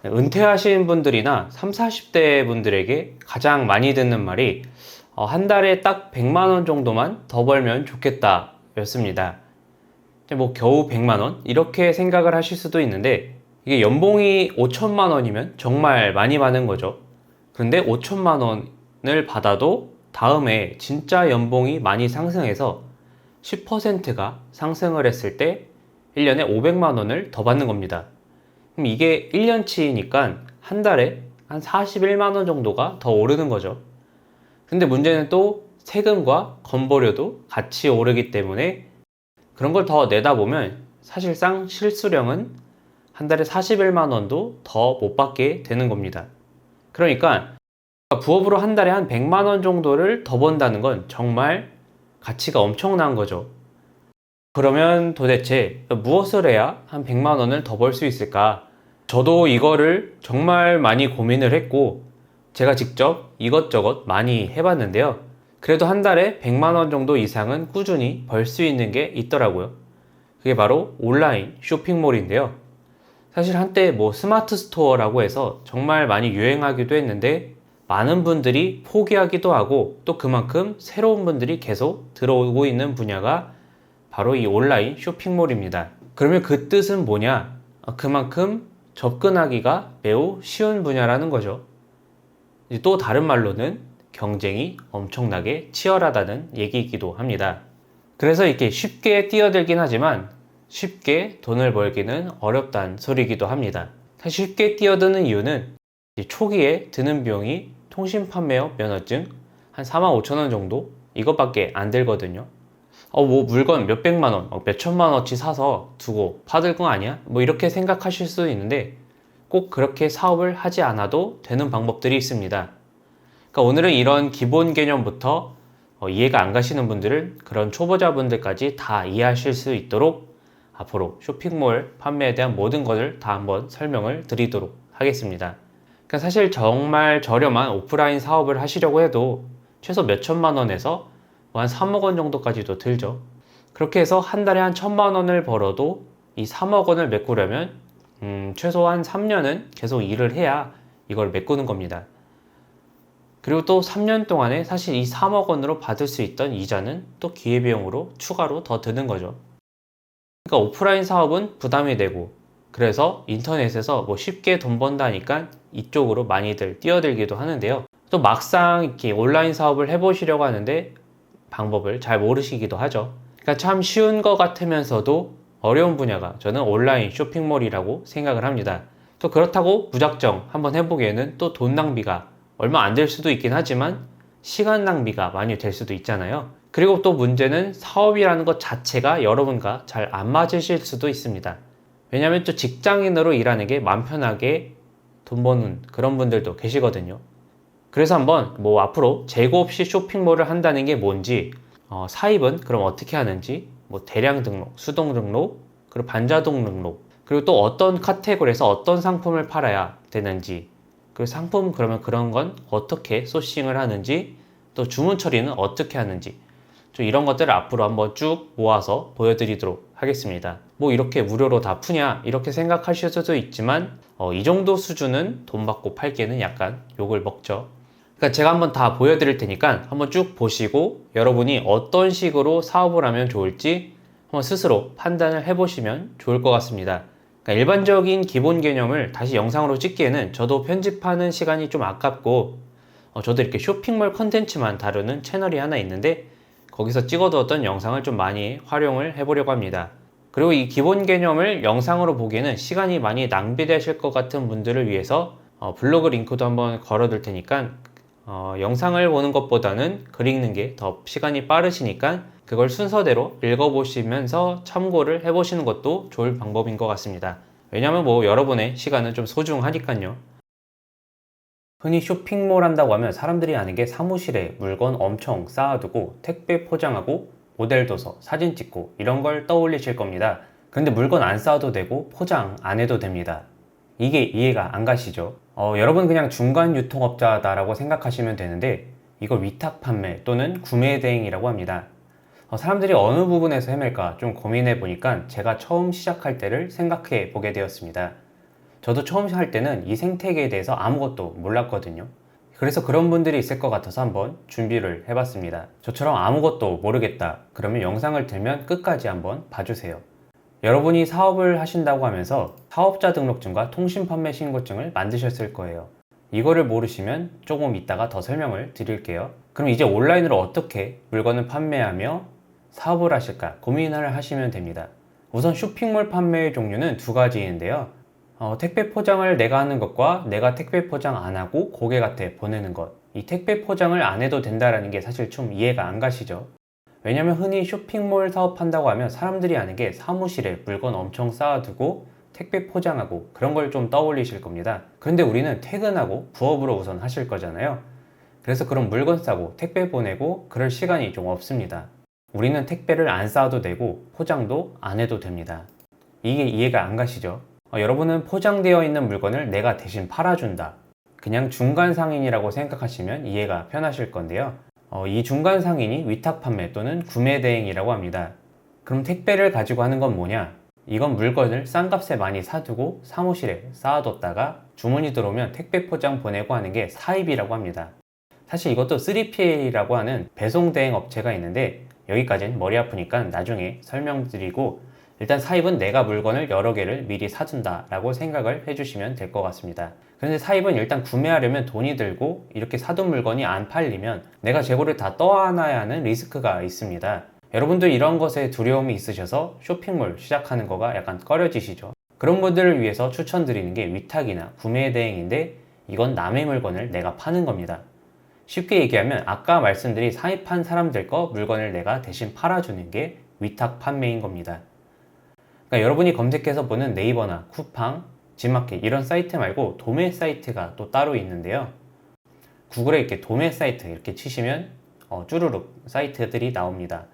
은퇴하신 분들이나 3, 40대 분들에게 가장 많이 듣는 말이 한 달에 딱 100만 원 정도만 더 벌면 좋겠다 였습니다. 뭐 겨우 100만 원? 이렇게 생각을 하실 수도 있는데 이게 연봉이 5천만 원이면 정말 많이 받는 거죠. 그런데 5천만 원을 받아도 다음에 진짜 연봉이 많이 상승해서 10%가 상승을 했을 때 1년에 500만 원을 더 받는 겁니다. 그럼 이게 1년치니까 한 달에 한 41만 원 정도가 더 오르는 거죠. 근데 문제는 또 세금과 건보료도 같이 오르기 때문에 그런 걸 더 내다 보면 사실상 실수령은 한 달에 41만 원도 더 못 받게 되는 겁니다. 그러니까 부업으로 한 달에 한 100만 원 정도를 더 번다는 건 정말 가치가 엄청난 거죠. 그러면 도대체 무엇을 해야 한 100만 원을 더 벌 수 있을까? 저도 이거를 정말 많이 고민을 했고 제가 직접 이것저것 많이 해봤는데요. 그래도 한 달에 100만 원 정도 이상은 꾸준히 벌 수 있는 게 있더라고요. 그게 바로 온라인 쇼핑몰인데요. 사실 한때 뭐 스마트 스토어라고 해서 정말 많이 유행하기도 했는데 많은 분들이 포기하기도 하고 또 그만큼 새로운 분들이 계속 들어오고 있는 분야가 바로 이 온라인 쇼핑몰입니다. 그러면 그 뜻은 뭐냐? 그만큼 접근하기가 매우 쉬운 분야라는 거죠. 또 다른 말로는 경쟁이 엄청나게 치열하다는 얘기이기도 합니다. 그래서 이렇게 쉽게 뛰어들긴 하지만 쉽게 돈을 벌기는 어렵다는 소리이기도 합니다. 사실 쉽게 뛰어드는 이유는 초기에 드는 비용이 통신 판매업 면허증 한 45,000원 정도? 이것밖에 안 들거든요. 뭐 물건 몇백만 원, 몇천만 원어치 사서 두고 받을 거 아니야? 뭐 이렇게 생각하실 수도 있는데 꼭 그렇게 사업을 하지 않아도 되는 방법들이 있습니다. 그러니까 오늘은 이런 기본 개념부터 이해가 안 가시는 분들은 그런 초보자분들까지 다 이해하실 수 있도록 앞으로 쇼핑몰 판매에 대한 모든 것을 다 한번 설명을 드리도록 하겠습니다. 그러니까 사실 정말 저렴한 오프라인 사업을 하시려고 해도 최소 몇천만 원에서 한 3억 원 정도까지도 들죠. 그렇게 해서 한 달에 한 1,000만 원을 벌어도 이 3억 원을 메꾸려면 최소한 3년은 계속 일을 해야 이걸 메꾸는 겁니다. 그리고 또 3년 동안에 사실 이 3억 원으로 받을 수 있던 이자는 또 기회비용으로 추가로 더 드는 거죠. 그러니까 오프라인 사업은 부담이 되고 그래서 인터넷에서 뭐 쉽게 돈 번다니까 이쪽으로 많이들 뛰어들기도 하는데요. 또 막상 이렇게 온라인 사업을 해보시려고 하는데 방법을 잘 모르시기도 하죠. 그러니까 참 쉬운 것 같으면서도 어려운 분야가 저는 온라인 쇼핑몰이라고 생각을 합니다. 또 그렇다고 무작정 한번 해보기에는 또 돈 낭비가 얼마 안 될 수도 있긴 하지만 시간 낭비가 많이 될 수도 있잖아요. 그리고 또 문제는 사업이라는 것 자체가 여러분과 잘 안 맞으실 수도 있습니다. 왜냐하면 또 직장인으로 일하는 게 마음 편하게 돈 버는 그런 분들도 계시거든요. 그래서 한번 뭐 앞으로 재고 없이 쇼핑몰을 한다는 게 뭔지, 사입은 그럼 어떻게 하는지, 뭐 대량 등록, 수동 등록, 그리고 반자동 등록, 그리고 또 어떤 카테고리에서 어떤 상품을 팔아야 되는지, 그리고 상품 그러면 그런 건 어떻게 소싱을 하는지, 또 주문 처리는 어떻게 하는지, 좀 이런 것들을 앞으로 한번 쭉 모아서 보여드리도록 하겠습니다. 뭐 이렇게 무료로 다 푸냐 이렇게 생각하실 수도 있지만 이 정도 수준은 돈 받고 팔기에는 약간 욕을 먹죠. 그러니까 제가 한번 다 보여드릴 테니까 한번 쭉 보시고 여러분이 어떤 식으로 사업을 하면 좋을지 한번 스스로 판단을 해보시면 좋을 것 같습니다. 그러니까 일반적인 기본 개념을 다시 영상으로 찍기에는 저도 편집하는 시간이 좀 아깝고 저도 이렇게 쇼핑몰 컨텐츠만 다루는 채널이 하나 있는데 거기서 찍어두었던 영상을 좀 많이 활용을 해보려고 합니다. 그리고 이 기본 개념을 영상으로 보기에는 시간이 많이 낭비되실 것 같은 분들을 위해서 블로그 링크도 한번 걸어둘 테니까 영상을 보는 것보다는 글 읽는 게 더 시간이 빠르시니까 그걸 순서대로 읽어보시면서 참고를 해보시는 것도 좋을 방법인 것 같습니다. 왜냐면 뭐 여러분의 시간은 좀 소중하니까요. 흔히 쇼핑몰 한다고 하면 사람들이 아는 게 사무실에 물건 엄청 쌓아두고 택배 포장하고 모델 둬서 사진 찍고 이런 걸 떠올리실 겁니다. 근데 물건 안 쌓아도 되고 포장 안 해도 됩니다. 이게 이해가 안 가시죠? 여러분 그냥 중간 유통업자다라고 생각하시면 되는데 이걸 위탁 판매 또는 구매 대행이라고 합니다. 사람들이 어느 부분에서 헤맬까 좀 고민해 보니까 제가 처음 시작할 때를 생각해 보게 되었습니다. 저도 처음 할 때는 이 생태계에 대해서 아무것도 몰랐거든요. 그래서 그런 분들이 있을 것 같아서 한번 준비를 해봤습니다. 저처럼 아무것도 모르겠다 그러면 영상을 들면 끝까지 한번 봐주세요. 여러분이 사업을 하신다고 하면서 사업자 등록증과 통신판매 신고증을 만드셨을 거예요. 이거를 모르시면 조금 이따가 더 설명을 드릴게요. 그럼 이제 온라인으로 어떻게 물건을 판매하며 사업을 하실까 고민을 하시면 됩니다. 우선 쇼핑몰 판매의 종류는 두 가지인데요. 택배 포장을 내가 하는 것과 내가 택배 포장 안 하고 고객한테 보내는 것. 이 택배 포장을 안 해도 된다는 게 사실 좀 이해가 안 가시죠? 왜냐면 흔히 쇼핑몰 사업한다고 하면 사람들이 아는 게 사무실에 물건 엄청 쌓아두고 택배 포장하고 그런 걸 좀 떠올리실 겁니다. 그런데 우리는 퇴근하고 부업으로 우선 하실 거잖아요. 그래서 그런 물건 싸고 택배 보내고 그럴 시간이 좀 없습니다. 우리는 택배를 안 쌓아도 되고 포장도 안 해도 됩니다. 이게 이해가 안 가시죠? 여러분은 포장되어 있는 물건을 내가 대신 팔아준다. 그냥 중간 상인이라고 생각하시면 이해가 편하실 건데요. 이 중간 상인이 위탁 판매 또는 구매 대행이라고 합니다. 그럼 택배를 가지고 하는 건 뭐냐? 이건 물건을 싼 값에 많이 사두고 사무실에 쌓아뒀다가 주문이 들어오면 택배 포장 보내고 하는 게 사입이라고 합니다. 사실 이것도 3PL이라고 하는 배송 대행 업체가 있는데 여기까지는 머리 아프니까 나중에 설명드리고 일단 사입은 내가 물건을 여러 개를 미리 사둔다 라고 생각을 해주시면 될 것 같습니다. 그런데 사입은 일단 구매하려면 돈이 들고 이렇게 사둔 물건이 안 팔리면 내가 재고를 다 떠안아야 하는 리스크가 있습니다. 여러분들 이런 것에 두려움이 있으셔서 쇼핑몰 시작하는 거가 약간 꺼려지시죠? 그런 분들을 위해서 추천드리는 게 위탁이나 구매 대행인데 이건 남의 물건을 내가 파는 겁니다. 쉽게 얘기하면 아까 말씀드린 사입한 사람들 거 물건을 내가 대신 팔아주는 게 위탁 판매인 겁니다. 그러니까 여러분이 검색해서 보는 네이버나 쿠팡, 지마켓 이런 사이트 말고 도매 사이트가 또 따로 있는데요. 구글에 이렇게 도매 사이트 이렇게 치시면 쭈루룩 사이트들이 나옵니다.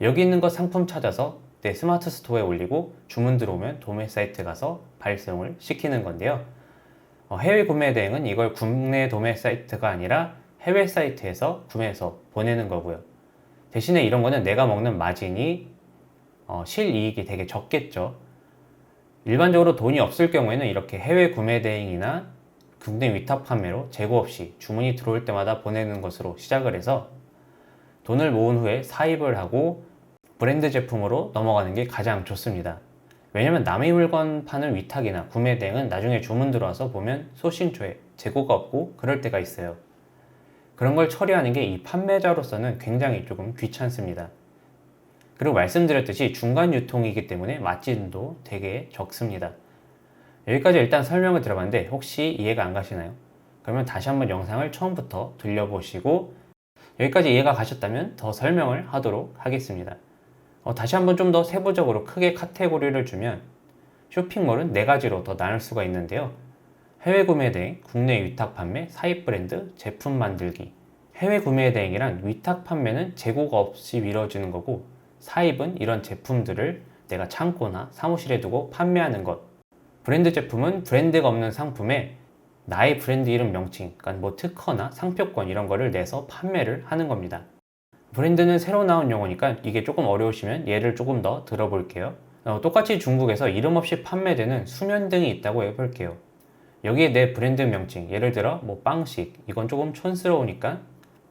여기 있는 거 상품 찾아서 내 스마트 스토어에 올리고 주문 들어오면 도매 사이트 가서 발송을 시키는 건데요. 해외 구매 대행은 이걸 국내 도매 사이트가 아니라 해외 사이트에서 구매해서 보내는 거고요. 대신에 이런 거는 내가 먹는 마진이 실이익이 되게 적겠죠. 일반적으로 돈이 없을 경우에는 이렇게 해외 구매 대행이나 국내 위탁 판매로 재고 없이 주문이 들어올 때마다 보내는 것으로 시작을 해서 돈을 모은 후에 사입을 하고 브랜드 제품으로 넘어가는 게 가장 좋습니다. 왜냐면 남의 물건 파는 위탁이나 구매 대행은 나중에 주문 들어와서 보면 소신초에 재고가 없고 그럴 때가 있어요. 그런 걸 처리하는 게 이 판매자로서는 굉장히 조금 귀찮습니다. 그리고 말씀드렸듯이 중간 유통이기 때문에 마진도 되게 적습니다. 여기까지 일단 설명을 들어봤는데 혹시 이해가 안 가시나요? 그러면 다시 한번 영상을 처음부터 들려보시고 여기까지 이해가 가셨다면 더 설명을 하도록 하겠습니다. 다시 한번 좀 더 세부적으로 크게 카테고리를 주면 쇼핑몰은 4가지로 더 나눌 수가 있는데요. 해외 구매 대행, 국내 위탁 판매, 사입 브랜드, 제품 만들기. 해외 구매 대행이란 위탁 판매는 재고가 없이 이루어지는 거고 사입은 이런 제품들을 내가 창고나 사무실에 두고 판매하는 것. 브랜드 제품은 브랜드가 없는 상품에 나의 브랜드 이름 명칭, 그러니까 뭐 특허나 상표권 이런 거를 내서 판매를 하는 겁니다. 브랜드는 새로 나온 용어니까 이게 조금 어려우시면 예를 조금 더 들어볼게요. 똑같이 중국에서 이름 없이 판매되는 수면등이 있다고 해볼게요. 여기에 내 브랜드 명칭, 예를 들어 뭐 빵식, 이건 조금 촌스러우니까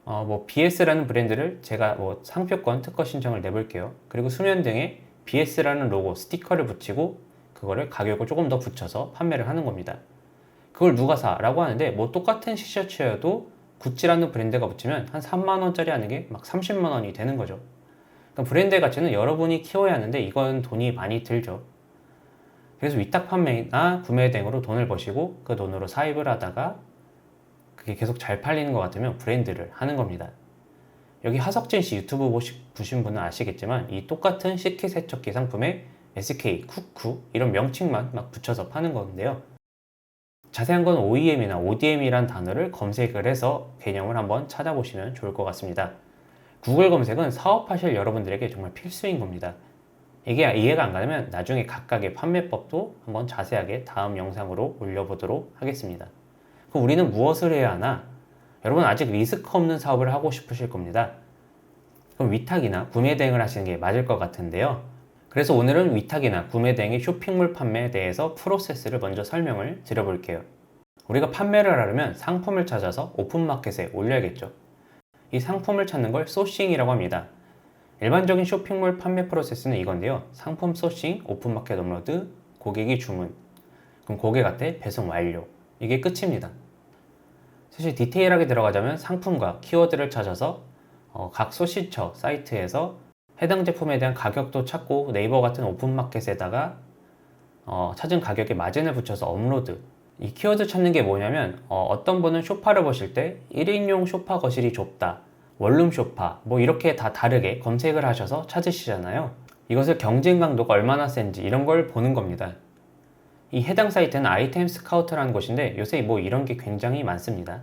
뭐 BS라는 브랜드를 제가 뭐 상표권 특허 신청을 내볼게요. 그리고 수면등에 BS라는 로고, 스티커를 붙이고 그거를 가격을 조금 더 붙여서 판매를 하는 겁니다. 그걸 누가 사? 라고 하는데 뭐 똑같은 티셔츠여도 구찌라는 브랜드가 붙이면 한 3만원짜리 하는 게 막 30만원이 되는 거죠. 그러니까 브랜드의 가치는 여러분이 키워야 하는데 이건 돈이 많이 들죠. 그래서 위탁 판매나 구매 등으로 돈을 버시고 그 돈으로 사입을 하다가 그게 계속 잘 팔리는 것 같으면 브랜드를 하는 겁니다. 여기 하석진 씨 유튜브 보신 분은 아시겠지만 이 똑같은 식기세척기 상품에 SK, 쿠쿠 이런 명칭만 막 붙여서 파는 건데요. 자세한 건 OEM이나 ODM이란 단어를 검색을 해서 개념을 한번 찾아보시면 좋을 것 같습니다. 구글 검색은 사업하실 여러분들에게 정말 필수인 겁니다. 이게 이해가 안 가면 나중에 각각의 판매법도 한번 자세하게 다음 영상으로 올려보도록 하겠습니다. 그럼 우리는 무엇을 해야 하나? 여러분 아직 리스크 없는 사업을 하고 싶으실 겁니다. 그럼 위탁이나 구매 대행을 하시는 게 맞을 것 같은데요. 그래서 오늘은 위탁이나 구매 대행의 쇼핑몰 판매에 대해서 프로세스를 먼저 설명을 드려볼게요. 우리가 판매를 하려면 상품을 찾아서 오픈마켓에 올려야겠죠. 이 상품을 찾는 걸 소싱이라고 합니다. 일반적인 쇼핑몰 판매 프로세스는 이건데요. 상품 소싱, 오픈마켓 업로드, 고객이 주문, 그럼 고객한테 배송 완료. 이게 끝입니다. 사실 디테일하게 들어가자면 상품과 키워드를 찾아서 각 소시처 사이트에서 해당 제품에 대한 가격도 찾고 네이버 같은 오픈마켓에다가 찾은 가격에 마진을 붙여서 업로드. 이 키워드 찾는 게 뭐냐면 어떤 분은 소파를 보실 때 1인용 소파 거실이 좁다, 원룸 소파 뭐 이렇게 다 다르게 검색을 하셔서 찾으시잖아요. 이것을 경쟁 강도가 얼마나 센지 이런 걸 보는 겁니다. 이 해당 사이트는 아이템 스카우트라는 곳인데 요새 뭐 이런 게 굉장히 많습니다.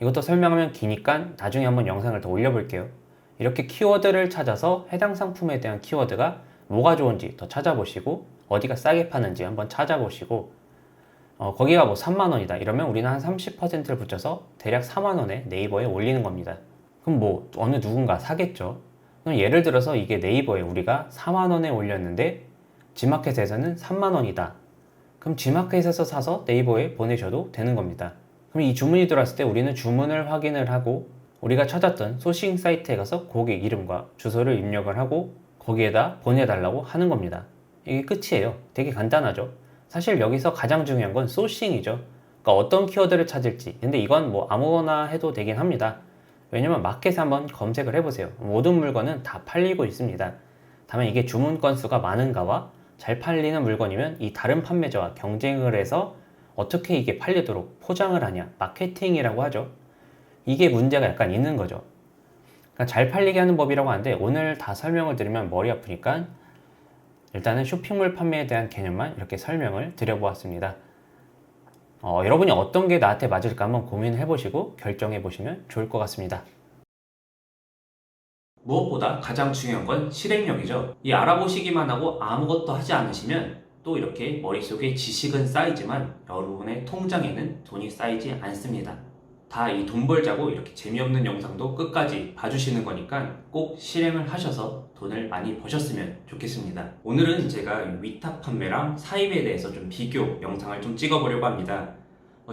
이것도 설명하면 기니까 나중에 한번 영상을 더 올려볼게요. 이렇게 키워드를 찾아서 해당 상품에 대한 키워드가 뭐가 좋은지 더 찾아보시고 어디가 싸게 파는지 한번 찾아보시고 거기가 뭐 3만원이다 이러면 우리는 한 30%를 붙여서 대략 4만원에 네이버에 올리는 겁니다. 그럼 뭐 어느 누군가 사겠죠. 그럼 예를 들어서 이게 네이버에 우리가 4만원에 올렸는데 지마켓에서는 3만원이다. 그럼 지마켓에서 사서 네이버에 보내셔도 되는 겁니다. 그럼 이 주문이 들어왔을 때 우리는 주문을 확인을 하고 우리가 찾았던 소싱 사이트에 가서 고객 이름과 주소를 입력을 하고 거기에다 보내달라고 하는 겁니다. 이게 끝이에요. 되게 간단하죠. 사실 여기서 가장 중요한 건 소싱이죠. 그러니까 어떤 키워드를 찾을지. 근데 이건 뭐 아무거나 해도 되긴 합니다. 왜냐면 마켓에 한번 검색을 해보세요. 모든 물건은 다 팔리고 있습니다. 다만 이게 주문 건수가 많은가와 잘 팔리는 물건이면 이 다른 판매자와 경쟁을 해서 어떻게 이게 팔리도록 포장을 하냐, 마케팅이라고 하죠. 이게 문제가 약간 있는 거죠. 그러니까 잘 팔리게 하는 법이라고 하는데 오늘 다 설명을 드리면 머리 아프니까 일단은 쇼핑몰 판매에 대한 개념만 이렇게 설명을 드려보았습니다. 여러분이 어떤 게 나한테 맞을까 한번 고민해 보시고 결정해 보시면 좋을 것 같습니다. 무엇보다 가장 중요한 건 실행력이죠. 이 알아보시기만 하고 아무것도 하지 않으시면 또 이렇게 머릿속에 지식은 쌓이지만 여러분의 통장에는 돈이 쌓이지 않습니다. 다 이 돈 벌자고 이렇게 재미없는 영상도 끝까지 봐주시는 거니까 꼭 실행을 하셔서 돈을 많이 버셨으면 좋겠습니다. 오늘은 제가 위탁 판매랑 사입에 대해서 좀 비교 영상을 좀 찍어보려고 합니다.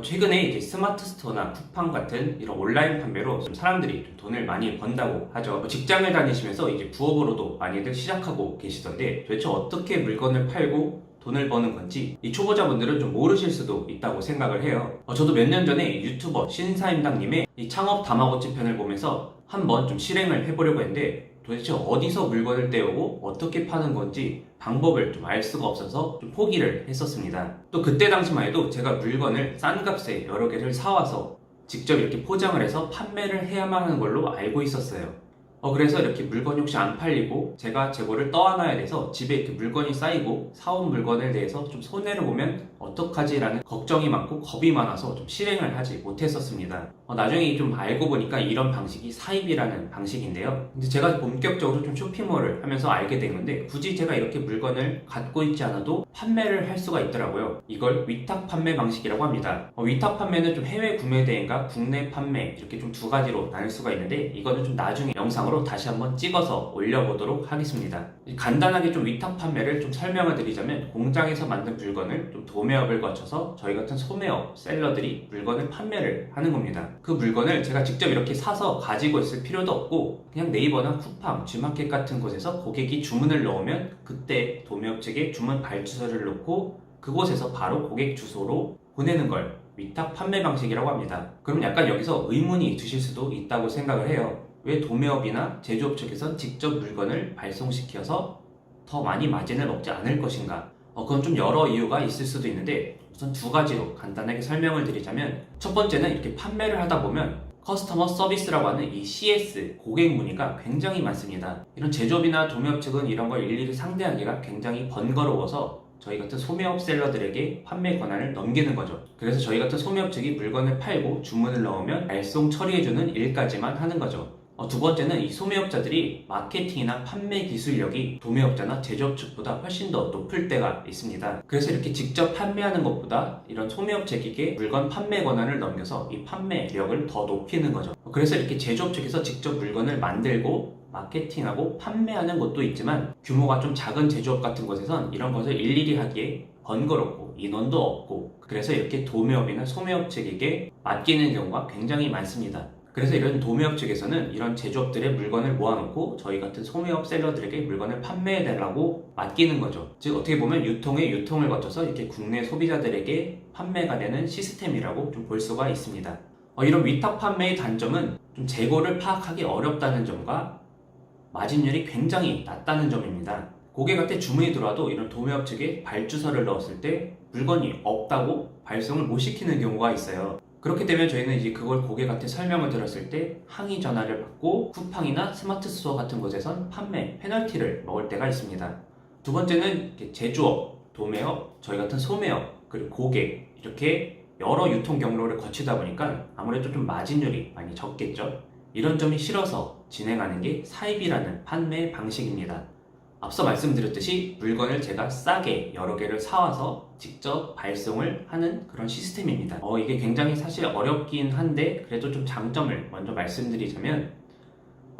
최근에 이제 스마트 스토어나 쿠팡 같은 이런 온라인 판매로 좀 사람들이 좀 돈을 많이 번다고 하죠. 직장을 다니시면서 이제 부업으로도 많이들 시작하고 계시던데 도대체 어떻게 물건을 팔고 돈을 버는 건지 이 초보자분들은 좀 모르실 수도 있다고 생각을 해요. 저도 몇 년 전에 유튜버 신사임당님의 이 창업 다마고치 편을 보면서 한번 좀 실행을 해보려고 했는데 도대체 어디서 물건을 떼오고 어떻게 파는 건지 방법을 좀 알 수가 없어서 좀 포기를 했었습니다. 또 그때 당시만 해도 제가 물건을 싼 값에 여러 개를 사와서 직접 이렇게 포장을 해서 판매를 해야만 하는 걸로 알고 있었어요. 그래서 이렇게 물건이 혹시 안 팔리고 제가 재고를 떠안아야 돼서 집에 이렇게 물건이 쌓이고 사온 물건에 대해서 좀 손해를 보면 어떡하지 라는 걱정이 많고 겁이 많아서 좀 실행을 하지 못했었습니다. 나중에 좀 알고 보니까 이런 방식이 사입이라는 방식인데요. 근데 제가 본격적으로 좀 쇼핑몰을 하면서 알게 된 건데 굳이 제가 이렇게 물건을 갖고 있지 않아도 판매를 할 수가 있더라고요. 이걸 위탁 판매 방식이라고 합니다. 위탁 판매는 좀 해외 구매 대행과 국내 판매 이렇게 좀 두 가지로 나눌 수가 있는데 이거는 좀 나중에 영상으로 다시 한번 찍어서 올려보도록 하겠습니다. 간단하게 좀 위탁 판매를 좀 설명을 드리자면 공장에서 만든 물건을 좀 도매업을 거쳐서 저희 같은 소매업 셀러들이 물건을 판매를 하는 겁니다. 그 물건을 제가 직접 이렇게 사서 가지고 있을 필요도 없고 그냥 네이버나 쿠팡, G마켓 같은 곳에서 고객이 주문을 넣으면 그때 도매업 측에 주문 발주서를 놓고 그곳에서 바로 고객 주소로 보내는 걸 위탁 판매 방식이라고 합니다. 그럼 약간 여기서 의문이 드실 수도 있다고 생각을 해요. 왜 도매업이나 제조업 측에선 직접 물건을 발송시켜서 더 많이 마진을 먹지 않을 것인가? 그건 좀 여러 이유가 있을 수도 있는데 우선 두 가지로 간단하게 설명을 드리자면 첫 번째는 이렇게 판매를 하다 보면 커스터머 서비스라고 하는 이 CS, 고객 문의가 굉장히 많습니다. 이런 제조업이나 도매업 측은 이런 걸 일일이 상대하기가 굉장히 번거로워서 저희 같은 소매업 셀러들에게 판매 권한을 넘기는 거죠. 그래서 저희 같은 소매업 측이 물건을 팔고 주문을 넣으면 발송 처리해주는 일까지만 하는 거죠. 두 번째는 이 소매업자들이 마케팅이나 판매 기술력이 도매업자나 제조업 측보다 훨씬 더 높을 때가 있습니다. 그래서 이렇게 직접 판매하는 것보다 이런 소매업체에게 물건 판매 권한을 넘겨서 이 판매력을 더 높이는 거죠. 그래서 이렇게 제조업 측에서 직접 물건을 만들고 마케팅하고 판매하는 곳도 있지만 규모가 좀 작은 제조업 같은 곳에선 이런 것을 일일이 하기에 번거롭고 인원도 없고 그래서 이렇게 도매업이나 소매업 측에게 맡기는 경우가 굉장히 많습니다. 그래서 이런 도매업 측에서는 이런 제조업들의 물건을 모아놓고 저희 같은 소매업 셀러들에게 물건을 판매해달라고 맡기는 거죠. 즉 어떻게 보면 유통의 유통을 거쳐서 이렇게 국내 소비자들에게 판매가 되는 시스템이라고 좀 볼 수가 있습니다. 이런 위탁 판매의 단점은 좀 재고를 파악하기 어렵다는 점과 마진율이 굉장히 낮다는 점입니다. 고객한테 주문이 들어와도 이런 도매업 측에 발주서를 넣었을 때 물건이 없다고 발송을 못 시키는 경우가 있어요. 그렇게 되면 저희는 이제 그걸 고객한테 설명을 드렸을 때 항의 전화를 받고 쿠팡이나 스마트 스토어 같은 곳에선 판매 페널티를 먹을 때가 있습니다. 두 번째는 제조업, 도매업, 저희 같은 소매업, 그리고 고객 이렇게 여러 유통 경로를 거치다 보니까 아무래도 좀 마진율이 많이 적겠죠. 이런 점이 싫어서 진행하는 게 사입이라는 판매 방식입니다. 앞서 말씀드렸듯이 물건을 제가 싸게 여러 개를 사와서 직접 발송을 하는 그런 시스템입니다. 이게 굉장히 사실 어렵긴 한데 그래도 좀 장점을 먼저 말씀드리자면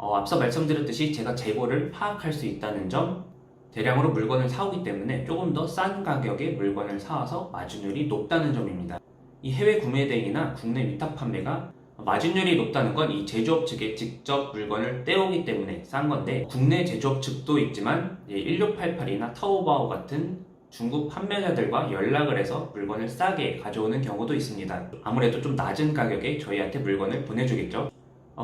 앞서 말씀드렸듯이 제가 재고를 파악할 수 있다는 점, 대량으로 물건을 사오기 때문에 조금 더 싼 가격에 물건을 사와서 마진율이 높다는 점입니다. 이 해외 구매 대행이나 국내 위탁 판매가 마진율이 높다는 건 이 제조업 측에 직접 물건을 떼오기 때문에 싼 건데 국내 제조업 측도 있지만 1688이나 타오바오 같은 중국 판매자들과 연락을 해서 물건을 싸게 가져오는 경우도 있습니다. 아무래도 좀 낮은 가격에 저희한테 물건을 보내주겠죠.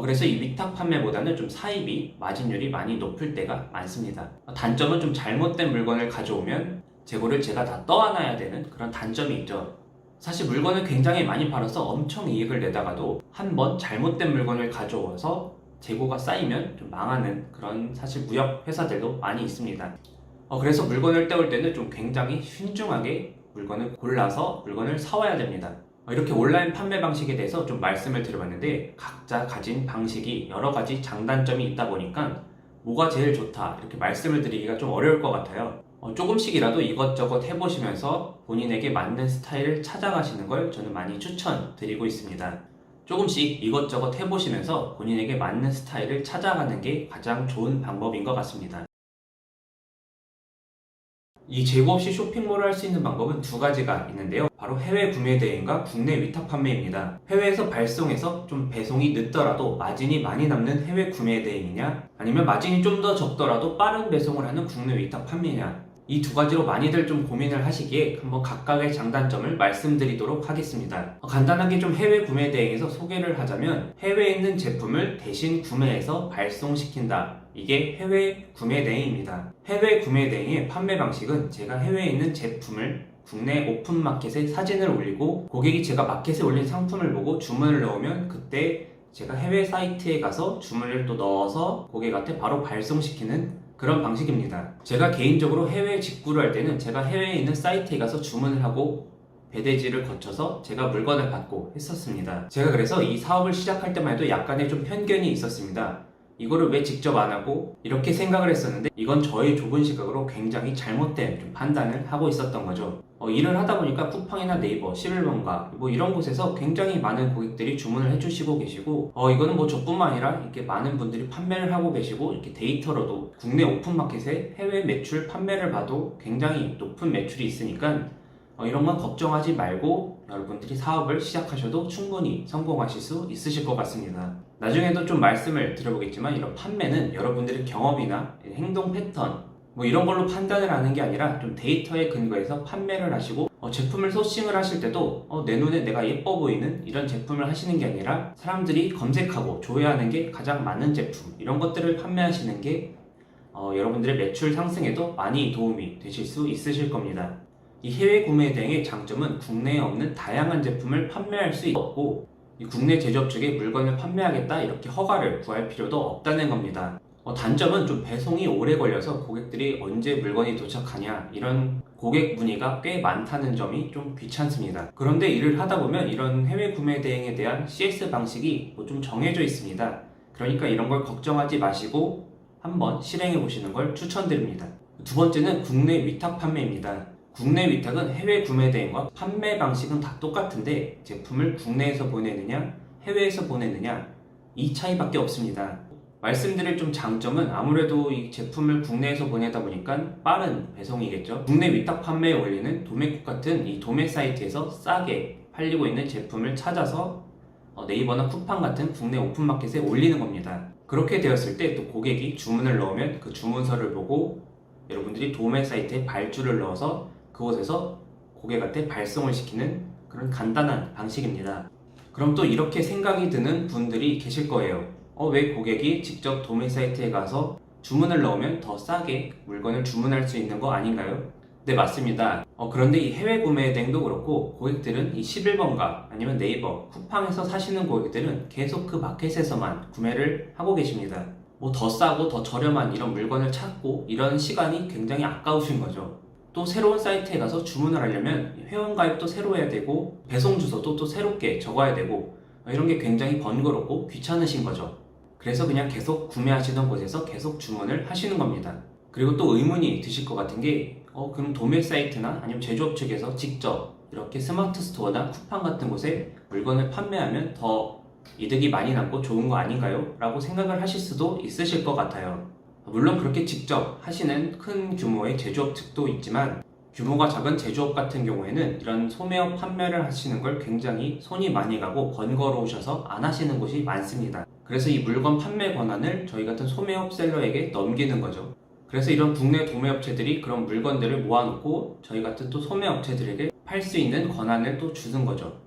그래서 이 위탁 판매보다는 좀 사입이 마진율이 많이 높을 때가 많습니다. 단점은 좀 잘못된 물건을 가져오면 재고를 제가 다 떠안아야 되는 그런 단점이 있죠. 사실 물건을 굉장히 많이 팔아서 엄청 이익을 내다가도 한번 잘못된 물건을 가져와서 재고가 쌓이면 좀 망하는 그런 사실 무역 회사들도 많이 있습니다. 그래서 물건을 떼올 때는 좀 굉장히 신중하게 물건을 골라서 물건을 사와야 됩니다. 이렇게 온라인 판매 방식에 대해서 좀 말씀을 드려봤는데 각자 가진 방식이 여러 가지 장단점이 있다 보니까 뭐가 제일 좋다 이렇게 말씀을 드리기가 좀 어려울 것 같아요. 조금씩이라도 이것저것 해보시면서 본인에게 맞는 스타일을 찾아가시는 걸 저는 많이 추천드리고 있습니다. 조금씩 이것저것 해보시면서 본인에게 맞는 스타일을 찾아가는 게 가장 좋은 방법인 것 같습니다. 이 재고 없이 쇼핑몰을 할 수 있는 방법은 두 가지가 있는데요. 바로 해외 구매 대행과 국내 위탁 판매입니다. 해외에서 발송해서 좀 배송이 늦더라도 마진이 많이 남는 해외 구매 대행이냐, 아니면 마진이 좀 더 적더라도 빠른 배송을 하는 국내 위탁 판매냐, 이 두 가지로 많이들 좀 고민을 하시기에 한번 각각의 장단점을 말씀드리도록 하겠습니다. 간단하게 좀 해외 구매 대행에서 소개를 하자면 해외에 있는 제품을 대신 구매해서 발송시킨다. 이게 해외 구매 대행입니다. 해외 구매 대행의 판매 방식은 제가 해외에 있는 제품을 국내 오픈마켓에 사진을 올리고 고객이 제가 마켓에 올린 상품을 보고 주문을 넣으면 그때 제가 해외 사이트에 가서 주문을 또 넣어서 고객한테 바로 발송시키는 그런 방식입니다. 제가 개인적으로 해외 직구를 할 때는 제가 해외에 있는 사이트에 가서 주문을 하고 배대지를 거쳐서 제가 물건을 받고 했었습니다. 제가 그래서 이 사업을 시작할 때만 해도 약간의 좀 편견이 있었습니다. 이거를 왜 직접 안 하고 이렇게 생각을 했었는데 이건 저의 좁은 시각으로 굉장히 잘못된 좀 판단을 하고 있었던 거죠. 일을 하다 보니까 쿠팡이나 네이버, 11번가 뭐 이런 곳에서 굉장히 많은 고객들이 주문을 해주시고 계시고 이거는 뭐 저뿐만 아니라 이렇게 많은 분들이 판매를 하고 계시고 이렇게 데이터로도 국내 오픈마켓에 해외 매출 판매를 봐도 굉장히 높은 매출이 있으니까 이런 건 걱정하지 말고 여러분들이 사업을 시작하셔도 충분히 성공하실 수 있으실 것 같습니다. 나중에도 좀 말씀을 드려보겠지만 이런 판매는 여러분들의 경험이나 행동 패턴 뭐 이런 걸로 판단을 하는 게 아니라 좀 데이터에 근거해서 판매를 하시고 제품을 소싱을 하실 때도 내 눈에 내가 예뻐 보이는 이런 제품을 하시는 게 아니라 사람들이 검색하고 조회하는 게 가장 많은 제품 이런 것들을 판매하시는 게 여러분들의 매출 상승에도 많이 도움이 되실 수 있으실 겁니다. 이 해외 구매 대행의 장점은 국내에 없는 다양한 제품을 판매할 수 없고 이 국내 제조업 측에 물건을 판매하겠다 이렇게 허가를 구할 필요도 없다는 겁니다. 단점은 좀 배송이 오래 걸려서 고객들이 언제 물건이 도착하냐 이런 고객 문의가 꽤 많다는 점이 좀 귀찮습니다. 그런데 일을 하다 보면 이런 해외 구매 대행에 대한 CS 방식이 좀 정해져 있습니다. 그러니까 이런 걸 걱정하지 마시고 한번 실행해 보시는 걸 추천드립니다. 두 번째는 국내 위탁 판매입니다. 국내 위탁은 해외 구매 대행과 판매 방식은 다 똑같은데 제품을 국내에서 보내느냐 해외에서 보내느냐 이 차이밖에 없습니다. 말씀드릴 좀 장점은 아무래도 이 제품을 국내에서 보내다 보니까 빠른 배송이겠죠. 국내 위탁 판매에 올리는 도매국 같은 이 도매 사이트에서 싸게 팔리고 있는 제품을 찾아서 네이버나 쿠팡 같은 국내 오픈마켓에 올리는 겁니다. 그렇게 되었을 때 또 고객이 주문을 넣으면 그 주문서를 보고 여러분들이 도매 사이트에 발주를 넣어서 그곳에서 고객한테 발송을 시키는 그런 간단한 방식입니다. 그럼 또 이렇게 생각이 드는 분들이 계실 거예요. 왜 고객이 직접 도매 사이트에 가서 주문을 넣으면 더 싸게 물건을 주문할 수 있는 거 아닌가요? 네, 맞습니다. 그런데 이 해외 구매 대행도 그렇고 고객들은 이 11번가 아니면 네이버, 쿠팡에서 사시는 고객들은 계속 그 마켓에서만 구매를 하고 계십니다. 뭐 더 싸고 더 저렴한 이런 물건을 찾고 이런 시간이 굉장히 아까우신 거죠. 또 새로운 사이트에 가서 주문을 하려면 회원가입도 새로 해야 되고 배송 주소도 또 새롭게 적어야 되고 이런 게 굉장히 번거롭고 귀찮으신 거죠. 그래서 그냥 계속 구매하시던 곳에서 계속 주문을 하시는 겁니다. 그리고 또 의문이 드실 것 같은 게 그럼 도매 사이트나 아니면 제조업 측에서 직접 이렇게 스마트 스토어나 쿠팡 같은 곳에 물건을 판매하면 더 이득이 많이 남고 좋은 거 아닌가요? 라고 생각을 하실 수도 있으실 것 같아요. 물론 그렇게 직접 하시는 큰 규모의 제조업 측도 있지만 규모가 작은 제조업 같은 경우에는 이런 소매업 판매를 하시는 걸 굉장히 손이 많이 가고 번거로우셔서 안 하시는 곳이 많습니다. 그래서 이 물건 판매 권한을 저희 같은 소매업 셀러에게 넘기는 거죠. 그래서 이런 국내 도매업체들이 그런 물건들을 모아놓고 저희 같은 또 소매업체들에게 팔 수 있는 권한을 또 주는 거죠.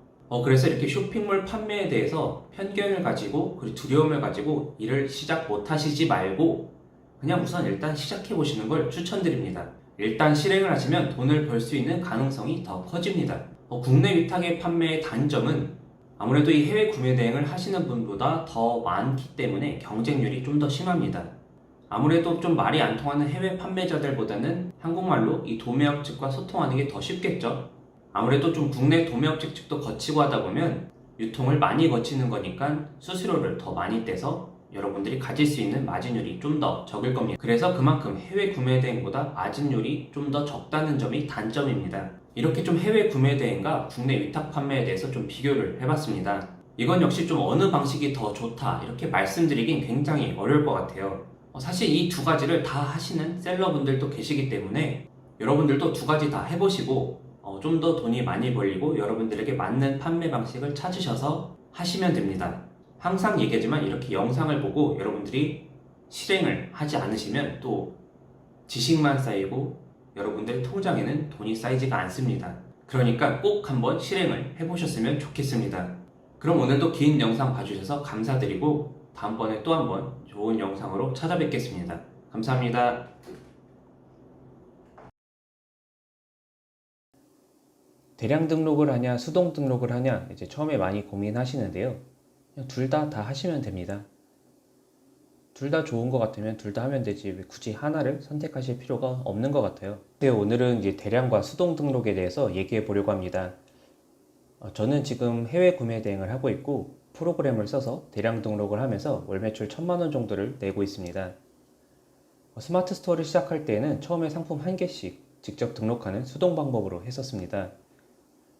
그래서 이렇게 쇼핑몰 판매에 대해서 편견을 가지고 그리고 두려움을 가지고 일을 시작 못 하시지 말고 그냥 우선 일단 시작해 보시는 걸 추천드립니다. 일단 실행을 하시면 돈을 벌 수 있는 가능성이 더 커집니다. 국내 위탁의 판매의 단점은 아무래도 이 해외 구매 대행을 하시는 분보다 더 많기 때문에 경쟁률이 좀 더 심합니다. 아무래도 좀 말이 안 통하는 해외 판매자들보다는 한국말로 이 도매업 측과 소통하는 게 더 쉽겠죠. 아무래도 좀 국내 도매업체 측도 거치고 하다 보면 유통을 많이 거치는 거니까 수수료를 더 많이 떼서 여러분들이 가질 수 있는 마진율이 좀 더 적을 겁니다. 그래서 그만큼 해외 구매 대행보다 마진율이 좀 더 적다는 점이 단점입니다. 이렇게 좀 해외 구매 대행과 국내 위탁 판매에 대해서 좀 비교를 해봤습니다. 이건 역시 좀 어느 방식이 더 좋다 이렇게 말씀드리긴 굉장히 어려울 것 같아요. 사실 이 두 가지를 다 하시는 셀러분들도 계시기 때문에 여러분들도 두 가지 다 해보시고 좀 더 돈이 많이 벌리고 여러분들에게 맞는 판매 방식을 찾으셔서 하시면 됩니다. 항상 얘기하지만 이렇게 영상을 보고 여러분들이 실행을 하지 않으시면 또 지식만 쌓이고 여러분들의 통장에는 돈이 쌓이지가 않습니다. 그러니까 꼭 한번 실행을 해보셨으면 좋겠습니다. 그럼 오늘도 긴 영상 봐주셔서 감사드리고 다음번에 또 한번 좋은 영상으로 찾아뵙겠습니다. 감사합니다. 대량 등록을 하냐 수동 등록을 하냐 이제 처음에 많이 고민하시는데요. 둘 다 하시면 됩니다. 둘 다 좋은 것 같으면 둘 다 하면 되지 왜 굳이 하나를 선택하실 필요가 없는 것 같아요. 오늘은 이제 대량과 수동 등록에 대해서 얘기해 보려고 합니다. 저는 지금 해외 구매 대행을 하고 있고 프로그램을 써서 대량 등록을 하면서 월 매출 1000만 원 정도를 내고 있습니다. 스마트 스토어를 시작할 때에는 처음에 상품 한 개씩 직접 등록하는 수동 방법으로 했었습니다.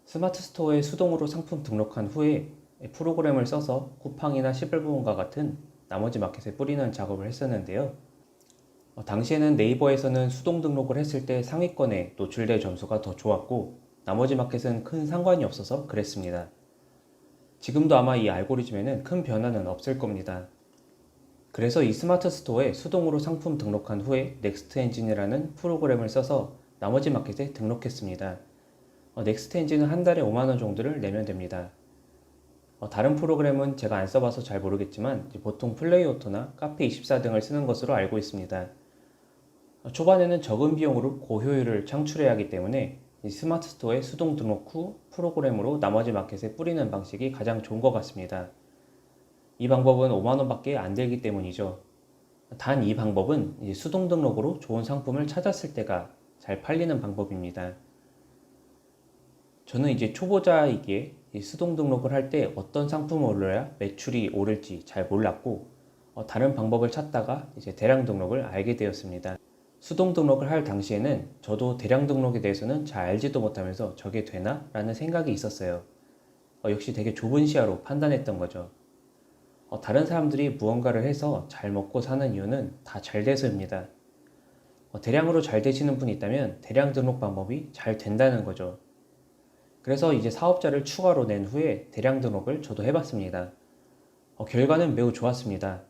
스마트 스토어에 수동으로 상품 등록한 후에 프로그램을 써서 쿠팡이나 11번가 같은 나머지 마켓에 뿌리는 작업을 했었는데요. 당시에는 네이버에서는 수동 등록을 했을 때 상위권에 노출될 점수가 더 좋았고 나머지 마켓은 큰 상관이 없어서 그랬습니다. 지금도 아마 이 알고리즘에는 큰 변화는 없을 겁니다. 그래서 이 스마트 스토어에 수동으로 상품 등록한 후에 넥스트 엔진이라는 프로그램을 써서 나머지 마켓에 등록했습니다. 넥스트 엔진은 한 달에 5만 원 정도를 내면 됩니다. 다른 프로그램은 제가 안 써봐서 잘 모르겠지만 보통 플레이오토나 카페24 등을 쓰는 것으로 알고 있습니다. 초반에는 적은 비용으로 고효율을 창출해야 하기 때문에 이 스마트 스토어에 수동 등록 후 프로그램으로 나머지 마켓에 뿌리는 방식이 가장 좋은 것 같습니다. 이 방법은 5만 원밖에 안 들기 때문이죠. 단 이 방법은 수동 등록으로 좋은 상품을 찾았을 때가 잘 팔리는 방법입니다. 저는 이제 초보자이기에 수동 등록을 할 때 어떤 상품을 올려야 매출이 오를지 잘 몰랐고 다른 방법을 찾다가 이제 대량 등록을 알게 되었습니다. 수동 등록을 할 당시에는 저도 대량 등록에 대해서는 잘 알지도 못하면서 저게 되나? 라는 생각이 있었어요. 역시 되게 좁은 시야로 판단했던 거죠. 다른 사람들이 무언가를 해서 잘 먹고 사는 이유는 다 잘 돼서입니다. 대량으로 잘 되시는 분이 있다면 대량 등록 방법이 잘 된다는 거죠. 그래서 이제 사업자를 추가로 낸 후에 대량 등록을 저도 해봤습니다. 결과는 매우 좋았습니다.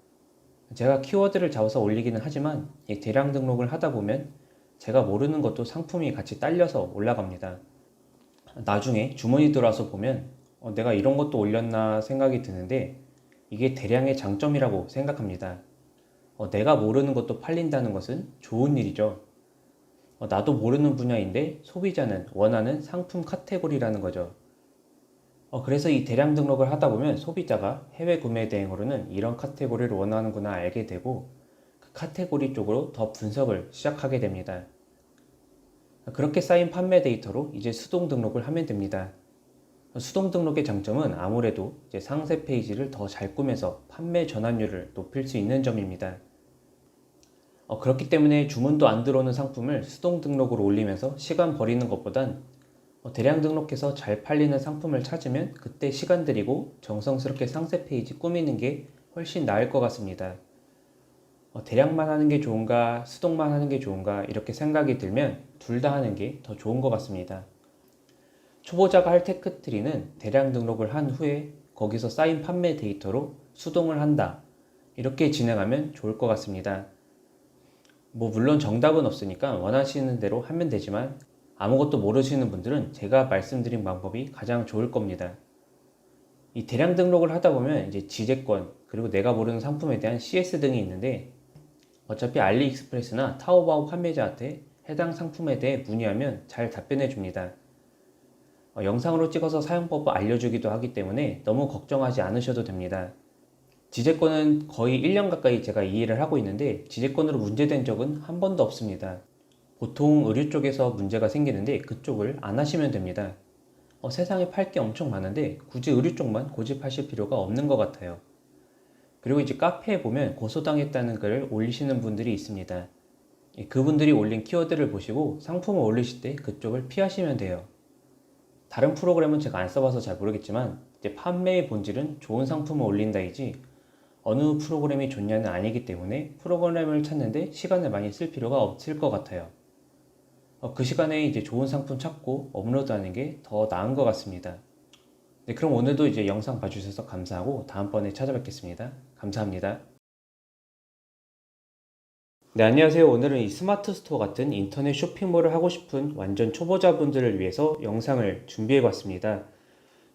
제가 키워드를 잡아서 올리기는 하지만 이 대량 등록을 하다 보면 제가 모르는 것도 상품이 같이 딸려서 올라갑니다. 나중에 주문이 들어와서 보면 내가 이런 것도 올렸나 생각이 드는데 이게 대량의 장점이라고 생각합니다. 내가 모르는 것도 팔린다는 것은 좋은 일이죠. 나도 모르는 분야인데 소비자는 원하는 상품 카테고리라는 거죠. 그래서 이 대량 등록을 하다 보면 소비자가 해외 구매 대행으로는 이런 카테고리를 원하는구나 알게 되고 그 카테고리 쪽으로 더 분석을 시작하게 됩니다. 그렇게 쌓인 판매 데이터로 이제 수동 등록을 하면 됩니다. 수동 등록의 장점은 아무래도 이제 상세 페이지를 더 잘 꾸며서 판매 전환율을 높일 수 있는 점입니다. 그렇기 때문에 주문도 안 들어오는 상품을 수동 등록으로 올리면서 시간 버리는 것보단 대량 등록해서 잘 팔리는 상품을 찾으면 그때 시간 들이고 정성스럽게 상세 페이지 꾸미는 게 훨씬 나을 것 같습니다. 대량만 하는 게 좋은가 수동만 하는 게 좋은가 이렇게 생각이 들면 둘 다 하는 게 더 좋은 것 같습니다. 초보자가 할 테크트리는 대량 등록을 한 후에 거기서 쌓인 판매 데이터로 수동을 한다 이렇게 진행하면 좋을 것 같습니다. 물론 정답은 없으니까 원하시는 대로 하면 되지만 아무것도 모르시는 분들은 제가 말씀드린 방법이 가장 좋을 겁니다. 이 대량 등록을 하다 보면 이제 지재권 그리고 내가 모르는 상품에 대한 CS 등이 있는데 어차피 알리익스프레스나 타오바오 판매자한테 해당 상품에 대해 문의하면 잘 답변해 줍니다. 영상으로 찍어서 사용법을 알려주기도 하기 때문에 너무 걱정하지 않으셔도 됩니다. 지재권은 거의 1년 가까이 제가 이 일을 하고 있는데 지재권으로 문제된 적은 한 번도 없습니다. 보통 의류 쪽에서 문제가 생기는데 그쪽을 안 하시면 됩니다. 세상에 팔 게 엄청 많은데 굳이 의류 쪽만 고집하실 필요가 없는 것 같아요. 그리고 이제 카페에 보면 고소당했다는 글을 올리시는 분들이 있습니다. 그분들이 올린 키워드를 보시고 상품을 올리실 때 그쪽을 피하시면 돼요. 다른 프로그램은 제가 안 써봐서 잘 모르겠지만 이제 판매의 본질은 좋은 상품을 올린다이지 어느 프로그램이 좋냐는 아니기 때문에 프로그램을 찾는데 시간을 많이 쓸 필요가 없을 것 같아요. 그 시간에 이제 좋은 상품 찾고 업로드하는 게 더 나은 것 같습니다. 네, 그럼 오늘도 이제 영상 봐주셔서 감사하고 다음번에 찾아뵙겠습니다. 감사합니다. 네, 안녕하세요. 오늘은 이 스마트 스토어 같은 인터넷 쇼핑몰을 하고 싶은 완전 초보자분들을 위해서 영상을 준비해 봤습니다.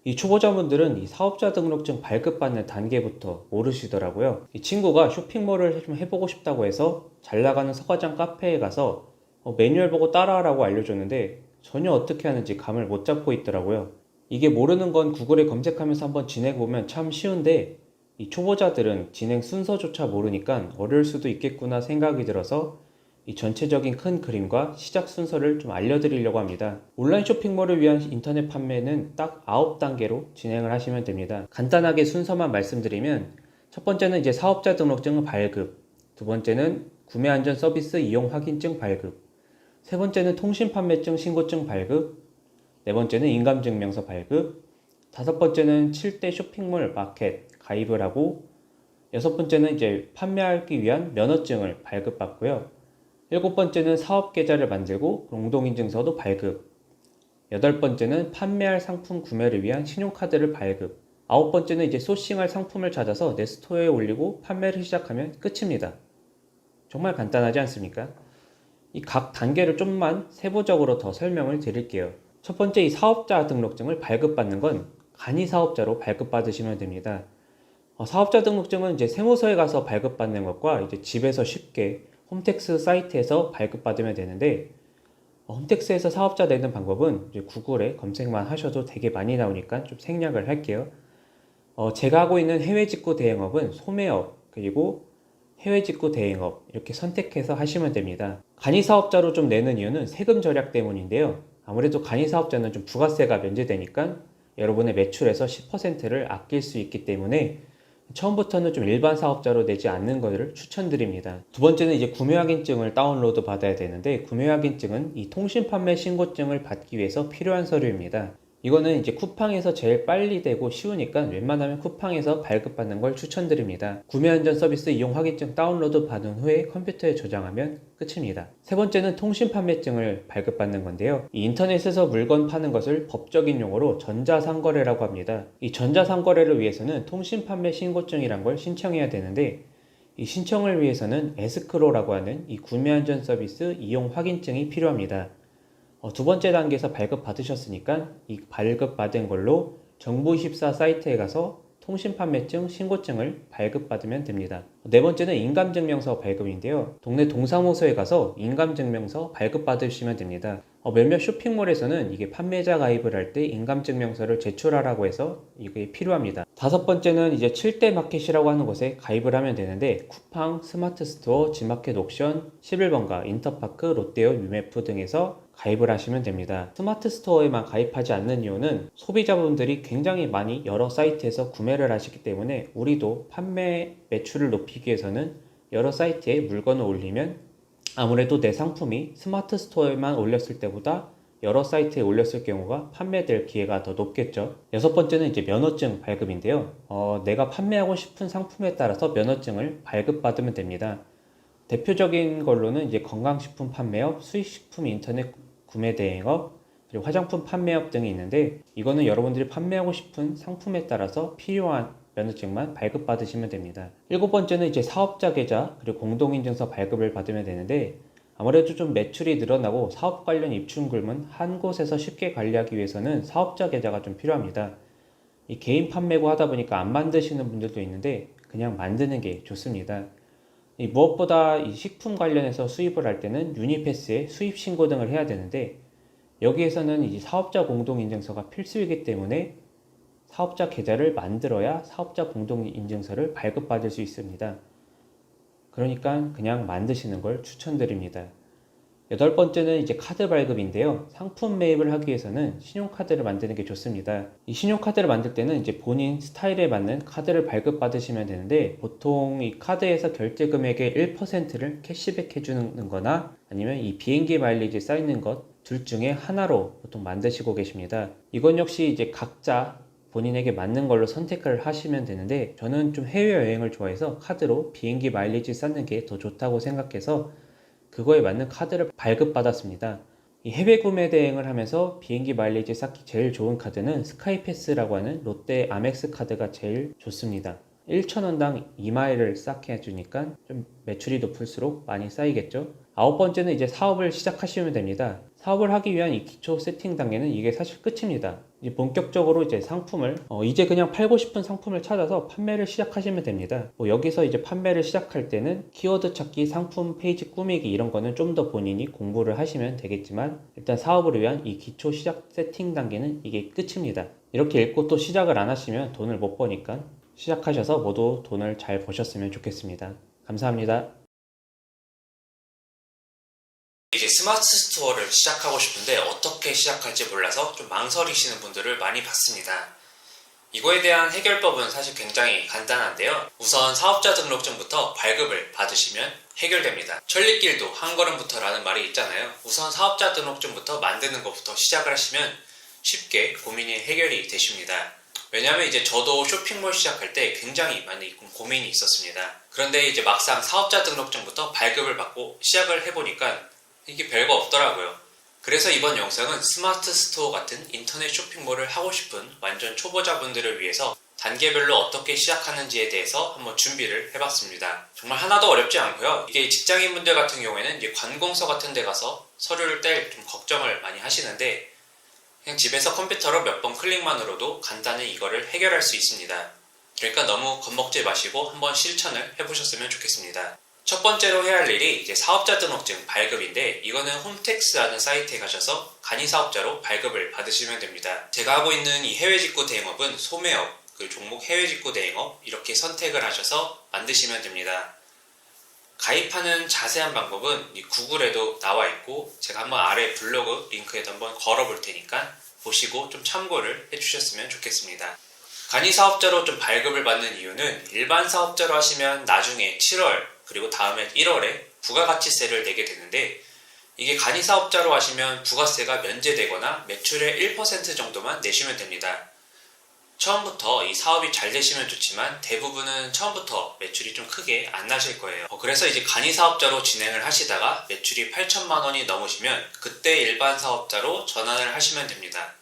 이 초보자분들은 이 사업자 등록증 발급받는 단계부터 모르시더라고요. 이 친구가 쇼핑몰을 좀 해보고 싶다고 해서 잘 나가는 서과장 카페에 가서 매뉴얼 보고 따라하라고 알려줬는데 전혀 어떻게 하는지 감을 못 잡고 있더라고요. 이게 모르는 건 구글에 검색하면서 한번 지내보면 참 쉬운데 이 초보자들은 진행 순서조차 모르니까 어려울 수도 있겠구나 생각이 들어서 이 전체적인 큰 그림과 시작 순서를 좀 알려드리려고 합니다. 온라인 쇼핑몰을 위한 인터넷 판매는 딱 9단계로 진행을 하시면 됩니다. 간단하게 순서만 말씀드리면 첫 번째는 이제 사업자 등록증 발급, 두 번째는 구매 안전 서비스 이용 확인증 발급, 세 번째는 통신 판매증 신고증 발급, 네 번째는 인감증명서 발급, 다섯 번째는 7대 쇼핑몰 마켓 가입을 하고, 여섯 번째는 이제 판매하기 위한 면허증을 발급받고요. 일곱 번째는 사업 계좌를 만들고 공동인증서도 발급. 여덟 번째는 판매할 상품 구매를 위한 신용카드를 발급. 아홉 번째는 이제 소싱할 상품을 찾아서 내 스토어에 올리고 판매를 시작하면 끝입니다. 정말 간단하지 않습니까? 이 각 단계를 좀만 세부적으로 더 설명을 드릴게요. 첫 번째 이 사업자 등록증을 발급받는 건 간이 사업자로 발급받으시면 됩니다. 사업자 등록증은 이제 세무서에 가서 발급받는 것과 이제 집에서 쉽게 홈택스 사이트에서 발급받으면 되는데 홈택스에서 사업자 내는 방법은 이제 구글에 검색만 하셔도 되게 많이 나오니까 좀 생략을 할게요. 제가 하고 있는 해외 직구 대행업은 소매업 그리고 해외 직구 대행업 이렇게 선택해서 하시면 됩니다. 간이 사업자로 좀 내는 이유는 세금 절약 때문인데요. 아무래도 간이 사업자는 좀 부가세가 면제되니까 여러분의 매출에서 10%를 아낄 수 있기 때문에 처음부터는 좀 일반 사업자로 내지 않는 것을 추천드립니다. 두 번째는 이제 구매 확인증을 다운로드 받아야 되는데 구매 확인증은 이 통신 판매 신고증을 받기 위해서 필요한 서류입니다. 이거는 이제 쿠팡에서 제일 빨리 되고 쉬우니까 웬만하면 쿠팡에서 발급받는 걸 추천드립니다. 구매 안전 서비스 이용 확인증 다운로드 받은 후에 컴퓨터에 저장하면 끝입니다. 세 번째는 통신 판매증을 발급받는 건데요. 이 인터넷에서 물건 파는 것을 법적인 용어로 전자상거래라고 합니다. 이 전자상거래를 위해서는 통신 판매 신고증이란 걸 신청해야 되는데, 이 신청을 위해서는 에스크로라고 하는 이 구매 안전 서비스 이용 확인증이 필요합니다. 두 번째 단계에서 발급받으셨으니까 이 발급받은 걸로 정부24 사이트에 가서 통신판매증 신고증을 발급받으면 됩니다. 네 번째는 인감증명서 발급인데요. 동네 동사무소에 가서 인감증명서 발급받으시면 됩니다. 몇몇 쇼핑몰에서는 이게 판매자 가입을 할 때 인감증명서를 제출하라고 해서 이게 필요합니다. 다섯 번째는 이제 7대 마켓이라고 하는 곳에 가입을 하면 되는데, 쿠팡, 스마트스토어, 지마켓 옥션, 11번가, 인터파크, 롯데어, 유메프 등에서 가입을 하시면 됩니다. 스마트 스토어에만 가입하지 않는 이유는 소비자분들이 굉장히 많이 여러 사이트에서 구매를 하시기 때문에, 우리도 판매 매출을 높이기 위해서는 여러 사이트에 물건을 올리면 아무래도 내 상품이 스마트 스토어에만 올렸을 때보다 여러 사이트에 올렸을 경우가 판매될 기회가 더 높겠죠. 여섯 번째는 이제 면허증 발급인데요. 내가 판매하고 싶은 상품에 따라서 면허증을 발급받으면 됩니다. 대표적인 걸로는 이제 건강식품 판매업, 수익식품 인터넷 구매 대행업, 그리고 화장품 판매업 등이 있는데, 이거는 여러분들이 판매하고 싶은 상품에 따라서 필요한 면허증만 발급받으시면 됩니다. 일곱 번째는 이제 사업자 계좌 그리고 공동인증서 발급을 받으면 되는데, 아무래도 좀 매출이 늘어나고 사업 관련 입출금은 한 곳에서 쉽게 관리하기 위해서는 사업자 계좌가 좀 필요합니다. 이 개인 판매고 하다 보니까 안 만드시는 분들도 있는데 그냥 만드는 게 좋습니다. 무엇보다 이 식품 관련해서 수입을 할 때는 유니패스에 수입 신고 등을 해야 되는데, 여기에서는 이 사업자 공동인증서가 필수이기 때문에 사업자 계좌를 만들어야 사업자 공동인증서를 발급받을 수 있습니다. 그러니까 그냥 만드시는 걸 추천드립니다. 여덟 번째는 이제 카드 발급인데요. 상품 매입을 하기 위해서는 신용카드를 만드는 게 좋습니다. 이 신용카드를 만들 때는 이제 본인 스타일에 맞는 카드를 발급받으시면 되는데, 보통 이 카드에서 결제 금액의 1%를 캐시백 해주는 거나 아니면 이 비행기 마일리지 쌓이는 것 둘 중에 하나로 보통 만드시고 계십니다. 이건 역시 이제 각자 본인에게 맞는 걸로 선택을 하시면 되는데, 저는 좀 해외여행을 좋아해서 카드로 비행기 마일리지 쌓는 게 더 좋다고 생각해서 그거에 맞는 카드를 발급받았습니다. 이 해외 구매 대행을 하면서 비행기 마일리지 쌓기 제일 좋은 카드는 스카이패스라고 하는 롯데 아멕스 카드가 제일 좋습니다. 1,000원당 2마일을 쌓게 해주니까 좀 매출이 높을수록 많이 쌓이겠죠. 아홉 번째는 이제 사업을 시작하시면 됩니다. 사업을 하기 위한 이 기초 세팅 단계는 이게 사실 끝입니다. 이제 본격적으로 이제 상품을 이제 그냥 팔고 싶은 상품을 찾아서 판매를 시작하시면 됩니다. 여기서 이제 판매를 시작할 때는 키워드 찾기, 상품 페이지 꾸미기 이런 거는 좀 더 본인이 공부를 하시면 되겠지만, 일단 사업을 위한 이 기초 시작 세팅 단계는 이게 끝입니다. 이렇게 읽고 또 시작을 안 하시면 돈을 못 버니까 시작하셔서 모두 돈을 잘 버셨으면 좋겠습니다. 감사합니다. 이제 스마트 스토어를 시작하고 싶은데 어떻게 시작할지 몰라서 좀 망설이시는 분들을 많이 봤습니다. 이거에 대한 해결법은 사실 굉장히 간단한데요. 우선 사업자 등록증부터 발급을 받으시면 해결됩니다. 천리길도 한 걸음부터라는 말이 있잖아요. 우선 사업자 등록증부터 만드는 것부터 시작을 하시면 쉽게 고민이 해결이 되십니다. 왜냐하면 이제 저도 쇼핑몰 시작할 때 굉장히 많이 고민이 있었습니다. 그런데 이제 막상 사업자 등록증부터 발급을 받고 시작을 해보니까 이게 별거 없더라고요. 그래서 이번 영상은 스마트 스토어 같은 인터넷 쇼핑몰을 하고 싶은 완전 초보자분들을 위해서 단계별로 어떻게 시작하는지에 대해서 한번 준비를 해봤습니다. 정말 하나도 어렵지 않고요. 이게 직장인분들 같은 경우에는 이제 관공서 같은 데 가서 서류를 뗄 좀 걱정을 많이 하시는데, 그냥 집에서 컴퓨터로 몇 번 클릭만으로도 간단히 이거를 해결할 수 있습니다. 그러니까 너무 겁먹지 마시고 한번 실천을 해보셨으면 좋겠습니다. 첫 번째로 해야 할 일이 이제 사업자 등록증 발급인데, 이거는 홈택스라는 사이트에 가셔서 간이사업자로 발급을 받으시면 됩니다. 제가 하고 있는 이 해외직구 대행업은 소매업, 그 종목 해외직구 대행업 이렇게 선택을 하셔서 만드시면 됩니다. 가입하는 자세한 방법은 이 구글에도 나와 있고, 제가 한번 아래 블로그 링크에도 한번 걸어볼 테니까 보시고 좀 참고를 해주셨으면 좋겠습니다. 간이사업자로 좀 발급을 받는 이유는, 일반 사업자로 하시면 나중에 7월 그리고 다음에 1월에 부가가치세를 내게 되는데, 이게 간이사업자로 하시면 부가세가 면제되거나 매출의 1% 정도만 내시면 됩니다. 처음부터 이 사업이 잘 되시면 좋지만 대부분은 처음부터 매출이 좀 크게 안 나실 거예요. 그래서 이제 간이사업자로 진행을 하시다가 매출이 8천만 원이 넘으시면 그때 일반 사업자로 전환을 하시면 됩니다.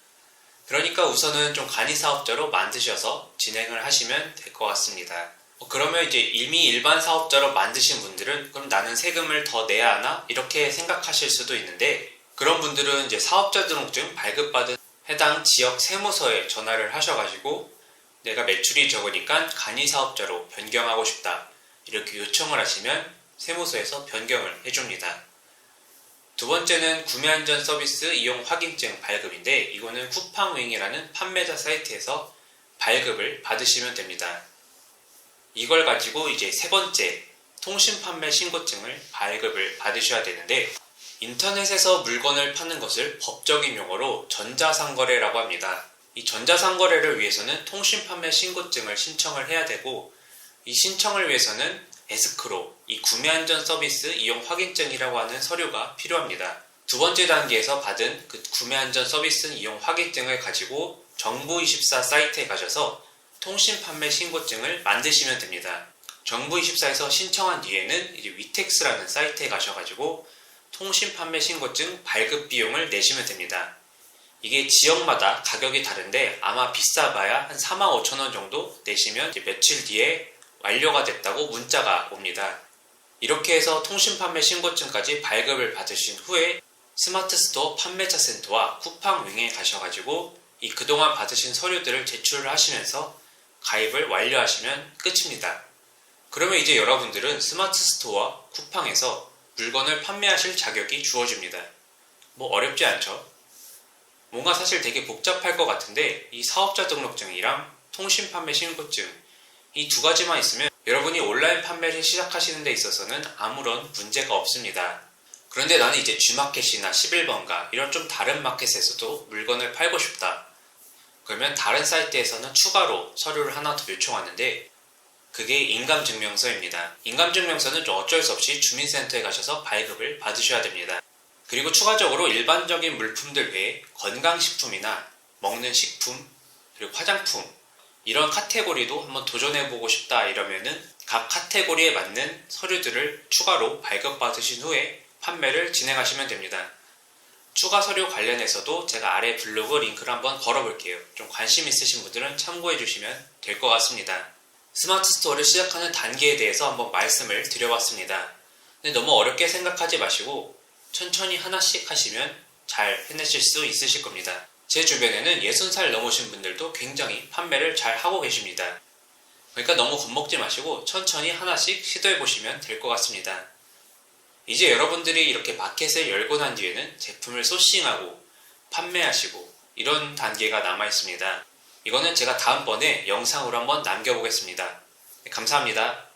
그러니까 우선은 좀 간이사업자로 만드셔서 진행을 하시면 될 것 같습니다. 그러면 이제 이미 일반 사업자로 만드신 분들은 그럼 나는 세금을 더 내야 하나? 이렇게 생각하실 수도 있는데, 그런 분들은 이제 사업자 등록증 발급받은 해당 지역 세무서에 전화를 하셔가지고 내가 매출이 적으니까 간이사업자로 변경하고 싶다 이렇게 요청을 하시면 세무서에서 변경을 해줍니다. 두 번째는 구매안전 서비스 이용 확인증 발급인데, 이거는 쿠팡윙이라는 판매자 사이트에서 발급을 받으시면 됩니다. 이걸 가지고 이제 세 번째 통신판매 신고증을 발급을 받으셔야 되는데, 인터넷에서 물건을 파는 것을 법적인 용어로 전자상거래라고 합니다. 이 전자상거래를 위해서는 통신판매 신고증을 신청을 해야 되고, 이 신청을 위해서는 에스크로, 이 구매안전 서비스 이용 확인증이라고 하는 서류가 필요합니다. 두 번째 단계에서 받은 그 구매안전 서비스 이용 확인증을 가지고 정부24 사이트에 가셔서 통신판매 신고증을 만드시면 됩니다. 정부24에서 신청한 뒤에는 이제 위텍스라는 사이트에 가셔가지고 통신판매 신고증 발급 비용을 내시면 됩니다. 이게 지역마다 가격이 다른데 아마 비싸봐야 한 45,000원 정도 내시면 이제 며칠 뒤에 완료가 됐다고 문자가 옵니다. 이렇게 해서 통신판매 신고증까지 발급을 받으신 후에 스마트스토어 판매자 센터와 쿠팡윙에 가셔가지고 이 그동안 받으신 서류들을 제출을 하시면서 가입을 완료하시면 끝입니다. 그러면 이제 여러분들은 스마트스토어와 쿠팡에서 물건을 판매하실 자격이 주어집니다. 뭐 어렵지 않죠? 뭔가 사실 되게 복잡할 것 같은데 이 사업자 등록증이랑 통신판매 신고증 이 두 가지만 있으면 여러분이 온라인 판매를 시작하시는 데 있어서는 아무런 문제가 없습니다. 그런데 나는 이제 G마켓이나 11번가 이런 좀 다른 마켓에서도 물건을 팔고 싶다. 그러면 다른 사이트에서는 추가로 서류를 하나 더 요청하는데, 그게 인감증명서입니다. 인감증명서는 좀 어쩔 수 없이 주민센터에 가셔서 발급을 받으셔야 됩니다. 그리고 추가적으로 일반적인 물품들 외에 건강식품이나 먹는 식품, 그리고 화장품 이런 카테고리도 한번 도전해보고 싶다 이러면은 각 카테고리에 맞는 서류들을 추가로 발급받으신 후에 판매를 진행하시면 됩니다. 추가 서류 관련해서도 제가 아래 블로그 링크를 한번 걸어볼게요. 좀 관심 있으신 분들은 참고해주시면 될 것 같습니다. 스마트 스토어를 시작하는 단계에 대해서 한번 말씀을 드려봤습니다. 근데 너무 어렵게 생각하지 마시고 천천히 하나씩 하시면 잘 해내실 수 있으실 겁니다. 제 주변에는 60살 넘으신 분들도 굉장히 판매를 잘 하고 계십니다. 그러니까 너무 겁먹지 마시고 천천히 하나씩 시도해보시면 될 것 같습니다. 이제 여러분들이 이렇게 마켓을 열고 난 뒤에는 제품을 소싱하고 판매하시고 이런 단계가 남아있습니다. 이거는 제가 다음번에 영상으로 한번 남겨보겠습니다. 네, 감사합니다.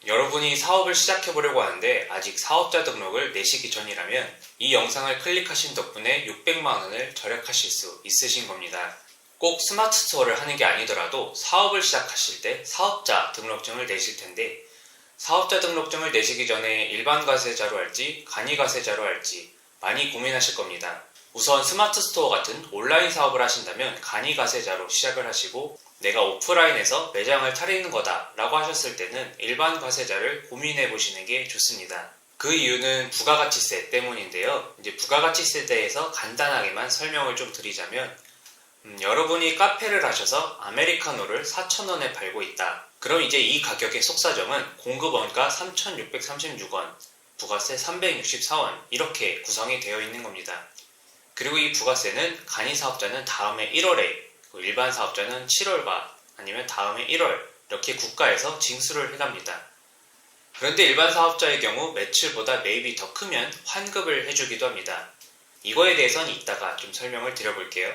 여러분이 사업을 시작해보려고 하는데 아직 사업자 등록을 내시기 전이라면 이 영상을 클릭하신 덕분에 600만원을 절약하실 수 있으신 겁니다. 꼭 스마트 스토어를 하는 게 아니더라도 사업을 시작하실 때 사업자 등록증을 내실 텐데, 사업자 등록증을 내시기 전에 일반 과세자로 할지 간이 과세자로 할지 많이 고민하실 겁니다. 우선 스마트 스토어 같은 온라인 사업을 하신다면 간이 과세자로 시작을 하시고, 내가 오프라인에서 매장을 차리는 거다 라고 하셨을 때는 일반 과세자를 고민해 보시는 게 좋습니다. 그 이유는 부가가치세 때문인데요. 이제 부가가치세에 대해서 간단하게만 설명을 좀 드리자면, 여러분이 카페를 하셔서 아메리카노를 4,000원에 팔고 있다. 그럼 이제 이 가격의 속사정은 공급원가 3,636원, 부가세 364원 이렇게 구성이 되어 있는 겁니다. 그리고 이 부가세는 간이 사업자는 다음해 1월에, 일반 사업자는 7월과 아니면 다음해 1월 이렇게 국가에서 징수를 해갑니다. 그런데 일반 사업자의 경우 매출보다 매입이 더 크면 환급을 해주기도 합니다. 이거에 대해서는 이따가 좀 설명을 드려볼게요.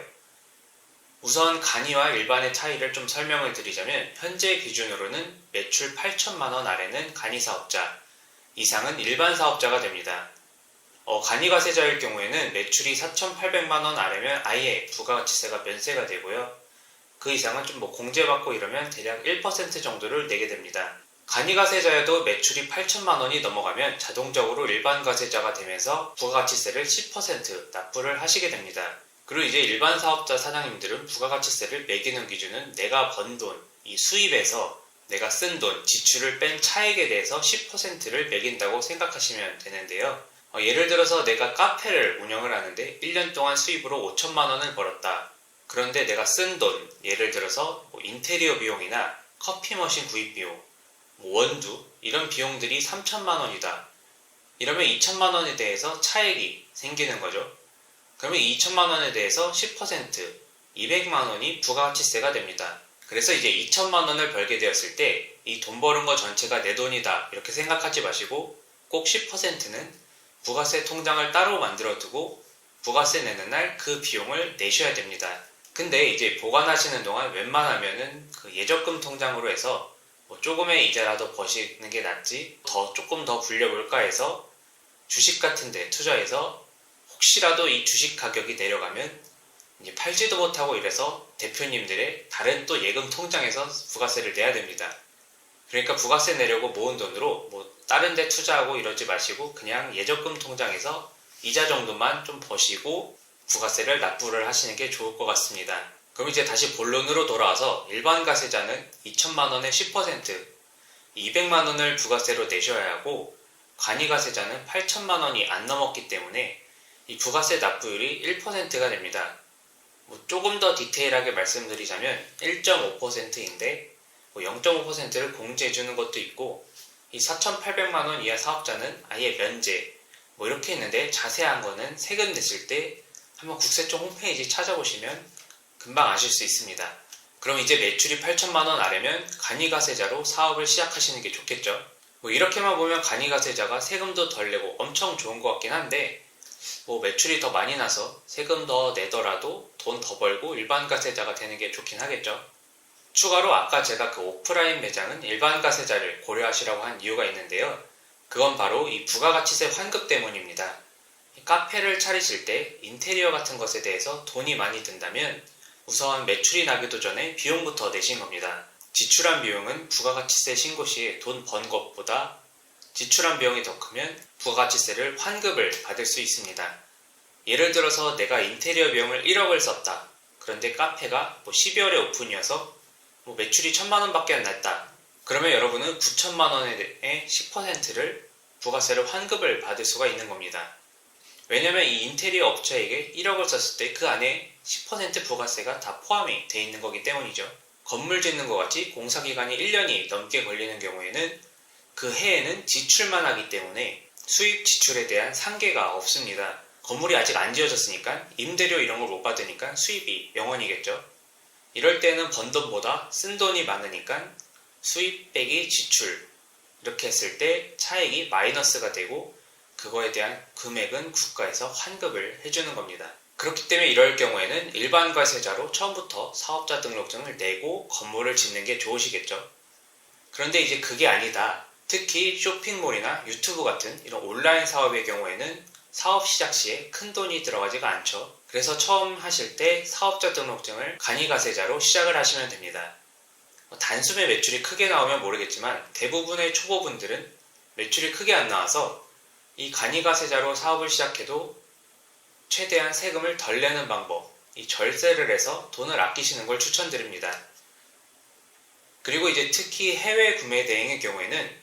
우선 간이와 일반의 차이를 좀 설명을 드리자면, 현재 기준으로는 매출 8천만원 아래는 간이 사업자, 이상은 일반 사업자가 됩니다. 간이 과세자일 경우에는 매출이 4,800만원 아래면 아예 부가가치세가 면세가 되고요. 그 이상은 좀 공제받고 이러면 대략 1% 정도를 내게 됩니다. 간이가세자여도 매출이 8천만 원이 넘어가면 자동적으로 일반 가세자가 되면서 부가가치세를 10% 납부를 하시게 됩니다. 그리고 이제 일반 사업자 사장님들은 부가가치세를 매기는 기준은 내가 번 돈, 이 수입에서 내가 쓴 돈, 지출을 뺀 차액에 대해서 10%를 매긴다고 생각하시면 되는데요. 예를 들어서 내가 카페를 운영을 하는데 1년 동안 수입으로 5천만 원을 벌었다. 그런데 내가 쓴 돈, 예를 들어서 인테리어 비용이나 커피 머신 구입 비용, 원두 이런 비용들이 3천만 원이다. 이러면 2천만 원에 대해서 차액이 생기는 거죠. 그러면 2천만 원에 대해서 10%, 200만 원이 부가가치세가 됩니다. 그래서 이제 2천만 원을 벌게 되었을 때 이 돈 버는 거 전체가 내 돈이다 이렇게 생각하지 마시고 꼭 10%는 부가세 통장을 따로 만들어 두고 부가세 내는 날 그 비용을 내셔야 됩니다. 근데 이제 보관하시는 동안 웬만하면은 그 예적금 통장으로 해서 조금의 이자라도 버시는 게 낫지 조금 더 굴려볼까 해서 주식 같은 데 투자해서 혹시라도 이 주식 가격이 내려가면 이제 팔지도 못하고 이래서 대표님들의 다른 또 예금 통장에서 부가세를 내야 됩니다. 그러니까 부가세 내려고 모은 돈으로 다른 데 투자하고 이러지 마시고 그냥 예적금 통장에서 이자 정도만 좀 버시고 부가세를 납부를 하시는 게 좋을 것 같습니다. 그럼 이제 다시 본론으로 돌아와서 일반 가세자는 2천만 원의 10%, 200만 원을 부가세로 내셔야 하고 간이가세자는 8천만 원이 안 넘었기 때문에 이 부가세 납부율이 1%가 됩니다. 조금 더 디테일하게 말씀드리자면 1.5%인데 0.5%를 공제해주는 것도 있고 이 4,800만 원 이하 사업자는 아예 면제 이렇게 있는데 자세한 거는 세금 냈을 때 한번 국세청 홈페이지 찾아보시면 금방 아실 수 있습니다. 그럼 이제 매출이 8천만 원 아래면 간이가세자로 사업을 시작하시는 게 좋겠죠. 이렇게만 보면 간이가세자가 세금도 덜 내고 엄청 좋은 것 같긴 한데 매출이 더 많이 나서 세금 더 내더라도 돈 더 벌고 일반 가세자가 되는 게 좋긴 하겠죠. 추가로 아까 제가 그 오프라인 매장은 일반 가세자를 고려하시라고 한 이유가 있는데요. 그건 바로 이 부가가치세 환급 때문입니다. 카페를 차리실 때 인테리어 같은 것에 대해서 돈이 많이 든다면 우선 매출이 나기도 전에 비용부터 내신 겁니다. 지출한 비용은 부가가치세 신고 시에 돈 번 것보다 지출한 비용이 더 크면 부가가치세를 환급을 받을 수 있습니다. 예를 들어서 내가 인테리어 비용을 1억을 썼다. 그런데 카페가 12월에 오픈이어서 매출이 1,000만 원밖에 안 났다. 그러면 여러분은 9천만 원의 10%를 부가세를 환급을 받을 수가 있는 겁니다. 왜냐면 이 인테리어 업체에게 1억을 썼을 때 그 안에 10% 부가세가 다 포함이 돼 있는 거기 때문이죠. 건물 짓는 것 같이 공사기간이 1년이 넘게 걸리는 경우에는 그 해에는 지출만 하기 때문에 수입 지출에 대한 상계가 없습니다. 건물이 아직 안 지어졌으니까 임대료 이런 걸 못 받으니까 수입이 0원이겠죠. 이럴 때는 번 돈보다 쓴 돈이 많으니까 수입 빼기 지출 이렇게 했을 때 차액이 마이너스가 되고 그거에 대한 금액은 국가에서 환급을 해주는 겁니다. 그렇기 때문에 이럴 경우에는 일반 과세자로 처음부터 사업자 등록증을 내고 건물을 짓는 게 좋으시겠죠. 그런데 이제 그게 아니다. 특히 쇼핑몰이나 유튜브 같은 이런 온라인 사업의 경우에는 사업 시작 시에 큰 돈이 들어가지가 않죠. 그래서 처음 하실 때 사업자 등록증을 간이가세자로 시작을 하시면 됩니다. 단숨에 매출이 크게 나오면 모르겠지만 대부분의 초보분들은 매출이 크게 안 나와서 이 간이가세자로 사업을 시작해도 최대한 세금을 덜 내는 방법, 이 절세를 해서 돈을 아끼시는 걸 추천드립니다. 그리고 이제 특히 해외 구매 대행의 경우에는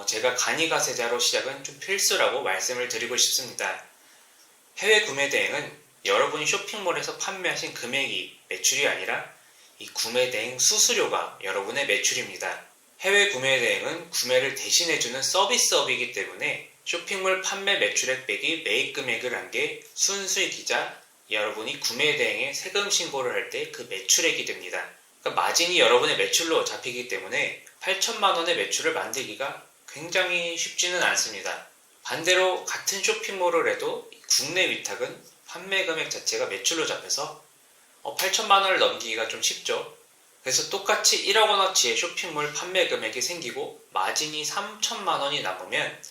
제가 간이가세자로 시작은 좀 필수라고 말씀을 드리고 싶습니다. 해외 구매 대행은 여러분이 쇼핑몰에서 판매하신 금액이 매출이 아니라 이 구매 대행 수수료가 여러분의 매출입니다. 해외 구매 대행은 구매를 대신해주는 서비스업이기 때문에 쇼핑몰 판매 매출액 빼기 매입 금액을 한 게 순수익이자 여러분이 구매 대행에 세금 신고를 할 때 그 매출액이 됩니다. 그러니까 마진이 여러분의 매출로 잡히기 때문에 8천만 원의 매출을 만들기가 굉장히 쉽지는 않습니다. 반대로 같은 쇼핑몰을 해도 국내 위탁은 판매 금액 자체가 매출로 잡혀서 8천만 원을 넘기기가 좀 쉽죠. 그래서 똑같이 1억 원어치의 쇼핑몰 판매 금액이 생기고 마진이 3천만 원이 남으면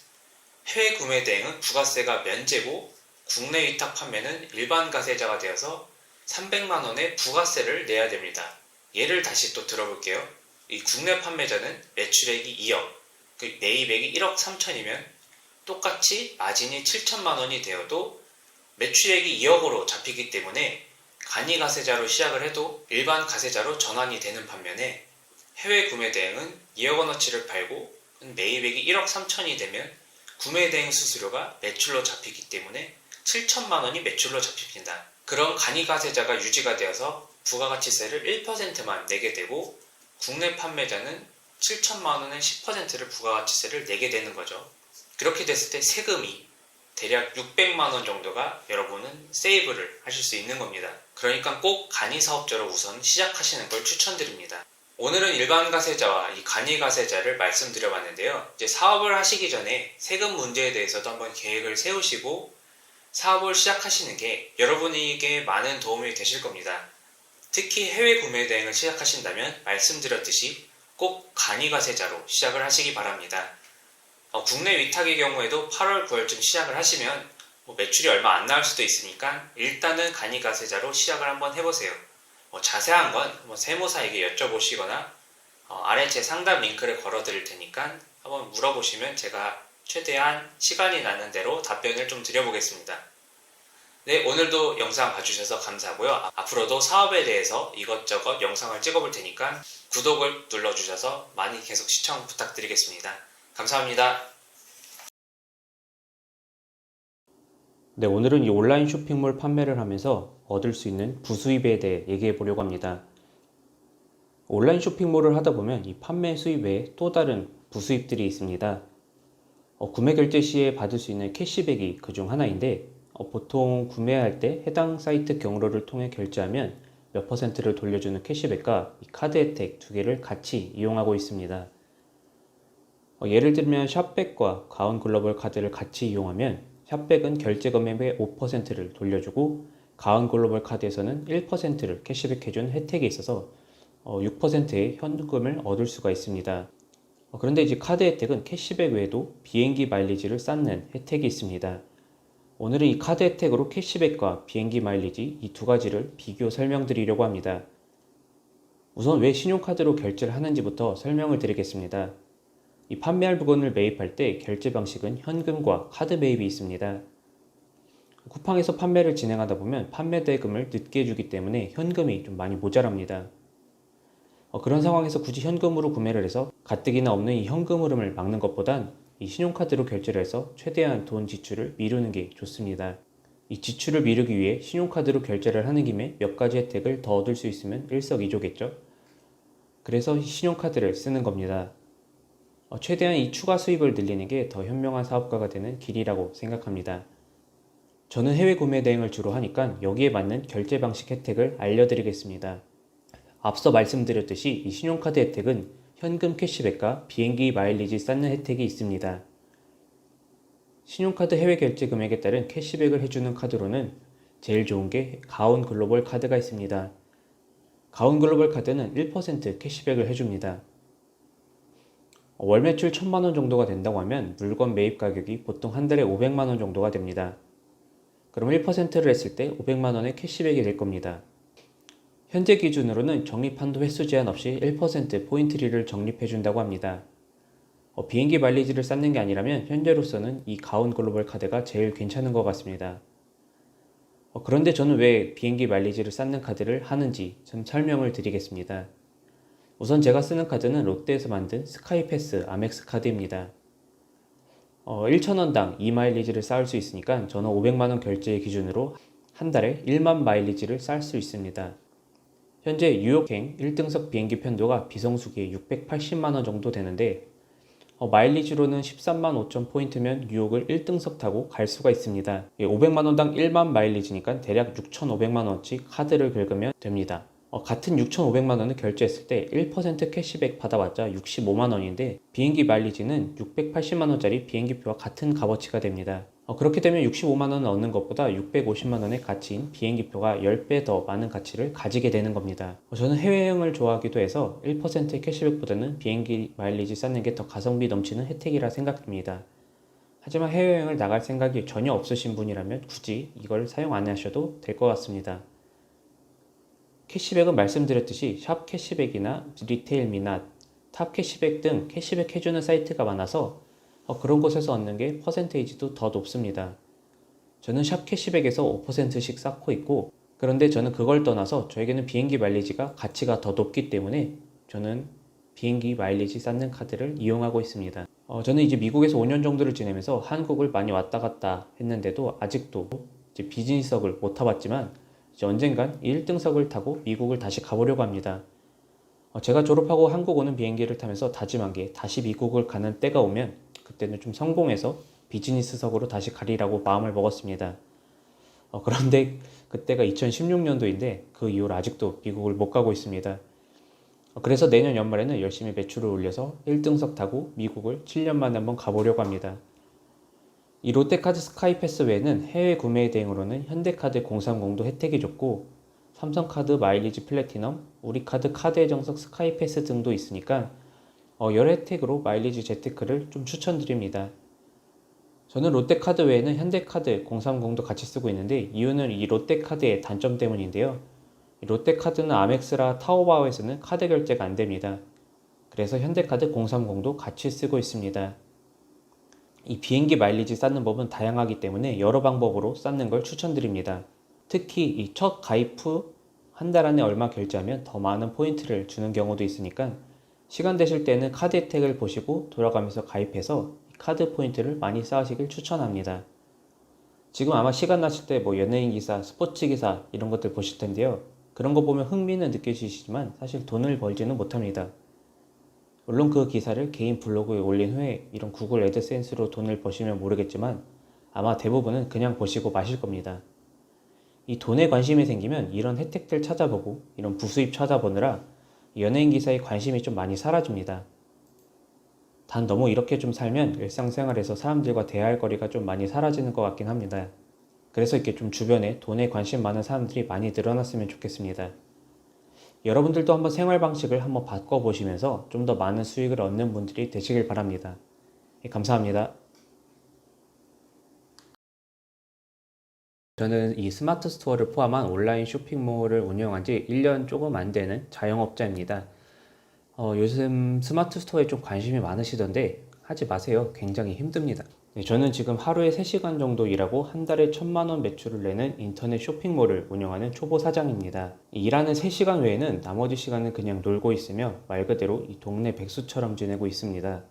해외 구매 대행은 부가세가 면제고 국내 위탁 판매는 일반 가세자가 되어서 300만 원의 부가세를 내야 됩니다. 예를 다시 또 들어볼게요. 이 국내 판매자는 매출액이 2억, 그 매입액이 1억 3천이면 똑같이 마진이 7천만 원이 되어도 매출액이 2억으로 잡히기 때문에 간이 가세자로 시작을 해도 일반 가세자로 전환이 되는 반면에 해외 구매 대행은 2억 원어치를 팔고 매입액이 1억 3천이 되면 구매 대행 수수료가 매출로 잡히기 때문에 7천만 원이 매출로 잡힙니다. 그런 간이 가세자가 유지가 되어서 부가가치세를 1%만 내게 되고 국내 판매자는 7천만 원의 10%를 부가가치세를 내게 되는 거죠. 그렇게 됐을 때 세금이 대략 600만 원 정도가 여러분은 세이브를 하실 수 있는 겁니다. 그러니까 꼭 간이 사업자로 우선 시작하시는 걸 추천드립니다. 오늘은 일반 가세자와 이 간이 가세자를 말씀드려봤는데요. 이제 사업을 하시기 전에 세금 문제에 대해서도 한번 계획을 세우시고 사업을 시작하시는 게 여러분에게 많은 도움이 되실 겁니다. 특히 해외 구매 대행을 시작하신다면 말씀드렸듯이 꼭 간이 가세자로 시작을 하시기 바랍니다. 국내 위탁의 경우에도 8월, 9월쯤 시작을 하시면 매출이 얼마 안 나올 수도 있으니까 일단은 간이 가세자로 시작을 한번 해보세요. 자세한 건 세무사에게 여쭤보시거나 아래 제 상담 링크를 걸어 드릴 테니까 한번 물어보시면 제가 최대한 시간이 나는 대로 답변을 좀 드려보겠습니다. 네, 오늘도 영상 봐주셔서 감사하고요. 앞으로도 사업에 대해서 이것저것 영상을 찍어볼 테니까 구독을 눌러주셔서 많이 계속 시청 부탁드리겠습니다. 감사합니다. 네, 오늘은 이 온라인 쇼핑몰 판매를 하면서 얻을 수 있는 부수입에 대해 얘기해 보려고 합니다. 온라인 쇼핑몰을 하다 보면 이 판매 수입 외에 또 다른 부수입들이 있습니다. 구매 결제 시에 받을 수 있는 캐시백이 그중 하나인데 보통 구매할 때 해당 사이트 경로를 통해 결제하면 몇 %를 돌려주는 캐시백과 이 카드 혜택 두 개를 같이 이용하고 있습니다. 예를 들면 샵백과 가온 글로벌 카드를 같이 이용하면 샵백은 결제 금액의 5%를 돌려주고 가온 글로벌 카드에서는 1%를 캐시백해준 혜택이 있어서 6%의 현금을 얻을 수가 있습니다. 그런데 이제 카드 혜택은 캐시백 외에도 비행기 마일리지를 쌓는 혜택이 있습니다. 오늘은 이 카드 혜택으로 캐시백과 비행기 마일리지 이 두 가지를 비교 설명드리려고 합니다. 우선 왜 신용카드로 결제를 하는지부터 설명을 드리겠습니다. 이 판매할 물건을 매입할 때 결제 방식은 현금과 카드 매입이 있습니다. 쿠팡에서 판매를 진행하다 보면 판매 대금을 늦게 주기 때문에 현금이 좀 많이 모자랍니다. 그런 상황에서 굳이 현금으로 구매를 해서 가뜩이나 없는 이 현금 흐름을 막는 것보단 이 신용카드로 결제를 해서 최대한 돈 지출을 미루는 게 좋습니다. 이 지출을 미루기 위해 신용카드로 결제를 하는 김에 몇 가지 혜택을 더 얻을 수 있으면 일석이조겠죠. 그래서 신용카드를 쓰는 겁니다. 최대한 이 추가 수입을 늘리는 게 더 현명한 사업가가 되는 길이라고 생각합니다. 저는 해외 구매 대행을 주로 하니까 여기에 맞는 결제 방식 혜택을 알려드리겠습니다. 앞서 말씀드렸듯이 이 신용카드 혜택은 현금 캐시백과 비행기 마일리지 쌓는 혜택이 있습니다. 신용카드 해외 결제 금액에 따른 캐시백을 해주는 카드로는 제일 좋은 게 가온 글로벌 카드가 있습니다. 가온 글로벌 카드는 1% 캐시백을 해줍니다. 월 매출 1000만원 정도가 된다고 하면 물건 매입 가격이 보통 한 달에 500만원 정도가 됩니다. 그럼 1%를 했을 때 500만원의 캐시백이 될 겁니다. 현재 기준으로는 적립한도 횟수 제한 없이 1% 포인트리를 적립해준다고 합니다. 비행기 마일리지를 쌓는 게 아니라면 현재로서는 이 가온 글로벌 카드가 제일 괜찮은 것 같습니다. 그런데 저는 왜 비행기 마일리지를 쌓는 카드를 하는지 좀 설명을 드리겠습니다. 우선 제가 쓰는 카드는 롯데에서 만든 스카이패스 아멕스 카드입니다. 1,000원당 2마일리지를 쌓을 수 있으니까 저는 500만원 결제 기준으로 한 달에 1만 마일리지를 쌓을 수 있습니다. 현재 뉴욕행 1등석 비행기 편도가 비성수기에 680만원 정도 되는데 마일리지로는 13만 5천 포인트면 뉴욕을 1등석 타고 갈 수가 있습니다. 500만원당 1만 마일리지니까 대략 6,500만원어치 카드를 긁으면 됩니다. 같은 6,500만원을 결제했을 때 1% 캐시백 받아봤자 65만원인데 비행기 마일리지는 680만원짜리 비행기표와 같은 값어치가 됩니다. 그렇게 되면 65만원을 얻는 것보다 650만원의 가치인 비행기표가 10배 더 많은 가치를 가지게 되는 겁니다. 저는 해외여행을 좋아하기도 해서 1%의 캐시백보다는 비행기 마일리지 쌓는 게 더 가성비 넘치는 혜택이라 생각됩니다. 하지만 해외여행을 나갈 생각이 전혀 없으신 분이라면 굳이 이걸 사용 안 하셔도 될 것 같습니다. 캐시백은 말씀드렸듯이 샵 캐시백이나 리테일미나 탑 캐시백 등 캐시백 해주는 사이트가 많아서 그런 곳에서 얻는 게 퍼센테이지도 더 높습니다. 저는 샵 캐시백에서 5%씩 쌓고 있고, 그런데 저는 그걸 떠나서 저에게는 비행기 마일리지가 가치가 더 높기 때문에 저는 비행기 마일리지 쌓는 카드를 이용하고 있습니다. 저는 이제 미국에서 5년 정도를 지내면서 한국을 많이 왔다 갔다 했는데도 아직도 이제 비즈니스석을 못 타봤지만 이제 언젠간 1등석을 타고 미국을 다시 가보려고 합니다. 제가 졸업하고 한국 오는 비행기를 타면서 다짐한 게 다시 미국을 가는 때가 오면 그때는 좀 성공해서 비즈니스석으로 다시 가리라고 마음을 먹었습니다. 그런데 그때가 2016년도인데 그 이후로 아직도 미국을 못 가고 있습니다. 그래서 내년 연말에는 열심히 매출을 올려서 1등석 타고 미국을 7년 만에 한번 가보려고 합니다. 이 롯데카드 스카이패스 외에는 해외 구매 대행으로는 현대카드 030도 혜택이 좋고 삼성카드 마일리지 플래티넘, 우리카드 카드의 정석 스카이패스 등도 있으니까 여러 혜택으로 마일리지 재테크를 좀 추천드립니다. 저는 롯데카드 외에는 현대카드 030도 같이 쓰고 있는데 이유는 이 롯데카드의 단점 때문인데요. 롯데카드는 아멕스라 타오바오에서는 카드 결제가 안됩니다. 그래서 현대카드 030도 같이 쓰고 있습니다. 이 비행기 마일리지 쌓는 법은 다양하기 때문에 여러 방법으로 쌓는 걸 추천드립니다. 특히 이 첫 가입 후 한 달 안에 얼마 결제하면 더 많은 포인트를 주는 경우도 있으니까 시간 되실 때는 카드 혜택을 보시고 돌아가면서 가입해서 카드 포인트를 많이 쌓으시길 추천합니다. 지금 아마 시간 나실 때 뭐 연예인 기사, 스포츠 기사 이런 것들 보실 텐데요. 그런 거 보면 흥미는 느껴지시지만 사실 돈을 벌지는 못합니다. 물론 그 기사를 개인 블로그에 올린 후에 이런 구글 애드센스로 돈을 버시면 모르겠지만 아마 대부분은 그냥 보시고 마실 겁니다. 이 돈에 관심이 생기면 이런 혜택들 찾아보고 이런 부수입 찾아보느라 연예인 기사에 관심이 좀 많이 사라집니다. 단 너무 이렇게 좀 살면 일상생활에서 사람들과 대화할 거리가 좀 많이 사라지는 것 같긴 합니다. 그래서 이렇게 좀 주변에 돈에 관심 많은 사람들이 많이 늘어났으면 좋겠습니다. 여러분들도 한번 생활 방식을 한번 바꿔보시면서 좀 더 많은 수익을 얻는 분들이 되시길 바랍니다. 감사합니다. 저는 이 스마트 스토어를 포함한 온라인 쇼핑몰을 운영한 지 1년 조금 안 되는 자영업자입니다. 요즘 스마트 스토어에 좀 관심이 많으시던데 하지 마세요. 굉장히 힘듭니다. 네, 저는 지금 하루에 3시간 정도 일하고 한 달에 1,000만 원 매출을 내는 인터넷 쇼핑몰을 운영하는 초보 사장입니다. 일하는 3시간 외에는 나머지 시간은 그냥 놀고 있으며 말 그대로 이 동네 백수처럼 지내고 있습니다.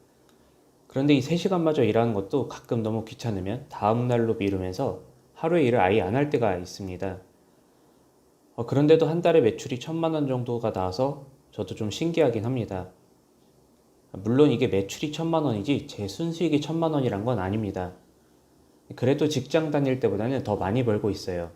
그런데 이 3시간마저 일하는 것도 가끔 너무 귀찮으면 다음 날로 미루면서 하루에 일을 아예 안 할 때가 있습니다. 그런데도 한 달에 매출이 1,000만 원 정도가 나와서 저도 좀 신기하긴 합니다. 물론 이게 매출이 1,000만 원이지 제 순수익이 1,000만 원이란 건 아닙니다. 그래도 직장 다닐 때보다는 더 많이 벌고 있어요.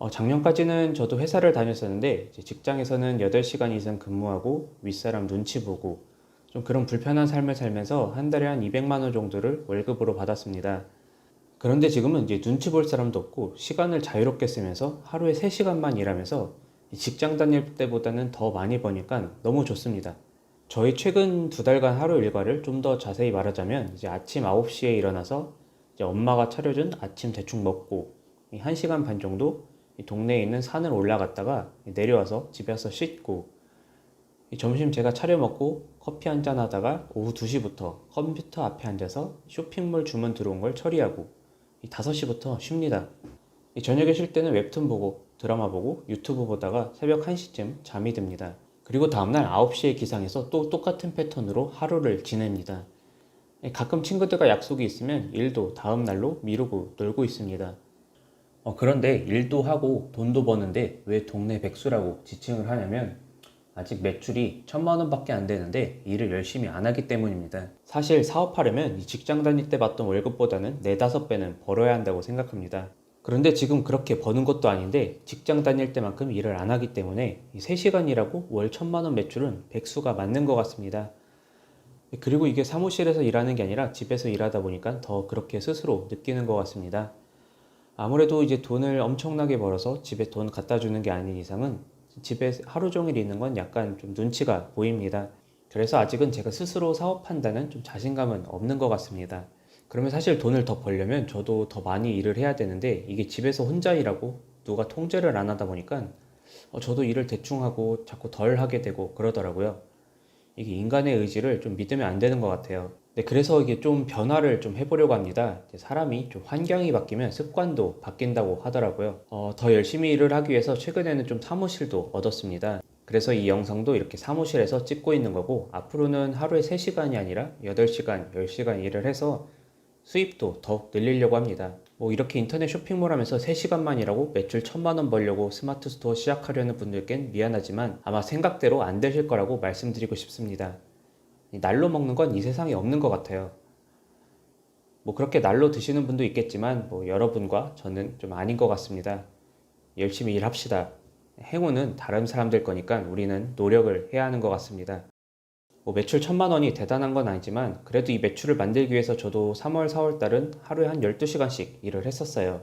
작년까지는 저도 회사를 다녔었는데 직장에서는 8시간 이상 근무하고 윗사람 눈치 보고 좀 그런 불편한 삶을 살면서 한 달에 한 200만 원 정도를 월급으로 받았습니다. 그런데 지금은 이제 눈치 볼 사람도 없고 시간을 자유롭게 쓰면서 하루에 3시간만 일하면서 직장 다닐 때보다는 더 많이 버니까 너무 좋습니다. 저희 최근 2달간 하루 일과를 좀 더 자세히 말하자면 이제 아침 9시에 일어나서 이제 엄마가 차려준 아침 대충 먹고 1시간 반 정도 동네에 있는 산을 올라갔다가 내려와서 집에 와서 씻고 점심 제가 차려 먹고 커피 한잔 하다가 오후 2시부터 컴퓨터 앞에 앉아서 쇼핑몰 주문 들어온 걸 처리하고 5시부터 쉽니다. 저녁에 쉴 때는 웹툰 보고 드라마 보고 유튜브 보다가 새벽 1시쯤 잠이 듭니다. 그리고 다음날 9시에 기상해서 또 똑같은 패턴으로 하루를 지냅니다. 가끔 친구들과 약속이 있으면 일도 다음날로 미루고 놀고 있습니다. 그런데 일도 하고 돈도 버는데 왜 동네 백수라고 지칭을 하냐면 아직 매출이 1,000만 원밖에 안 되는데 일을 열심히 안 하기 때문입니다. 사실 사업하려면 직장 다닐 때 받던 월급보다는 4-5배는 벌어야 한다고 생각합니다. 그런데 지금 그렇게 버는 것도 아닌데 직장 다닐 때만큼 일을 안 하기 때문에 3시간 일하고 월 1,000만 원 매출은 백수가 맞는 것 같습니다. 그리고 이게 사무실에서 일하는 게 아니라 집에서 일하다 보니까 더 그렇게 스스로 느끼는 것 같습니다. 아무래도 이제 돈을 엄청나게 벌어서 집에 돈 갖다 주는 게 아닌 이상은 집에 하루 종일 있는 건 약간 좀 눈치가 보입니다. 그래서 아직은 제가 스스로 사업한다는 좀 자신감은 없는 것 같습니다. 그러면 사실 돈을 더 벌려면 저도 더 많이 일을 해야 되는데 이게 집에서 혼자 일하고 누가 통제를 안 하다 보니까 저도 일을 대충 하고 자꾸 덜 하게 되고 그러더라고요. 이게 인간의 의지를 좀 믿으면 안 되는 것 같아요. 네, 그래서 이게 좀 변화를 좀 해보려고 합니다. 이제 사람이 좀 환경이 바뀌면 습관도 바뀐다고 하더라고요. 더 열심히 일을 하기 위해서 최근에는 좀 사무실도 얻었습니다. 그래서 이 영상도 이렇게 사무실에서 찍고 있는 거고, 앞으로는 하루에 3시간이 아니라 8시간, 10시간 일을 해서 수입도 더욱 늘리려고 합니다. 뭐 이렇게 인터넷 쇼핑몰 하면서 3시간만 일하고 매출 1,000만 원 벌려고 스마트 스토어 시작하려는 분들께는 미안하지만 아마 생각대로 안 되실 거라고 말씀드리고 싶습니다. 이 날로 먹는 건 이 세상에 없는 것 같아요. 뭐 그렇게 날로 드시는 분도 있겠지만 뭐 여러분과 저는 좀 아닌 것 같습니다. 열심히 일합시다. 행운은 다른 사람들 거니까 우리는 노력을 해야 하는 것 같습니다. 뭐 매출 1,000만 원이 대단한 건 아니지만 그래도 이 매출을 만들기 위해서 저도 3월, 4월 달은 하루에 한 12시간씩 일을 했었어요.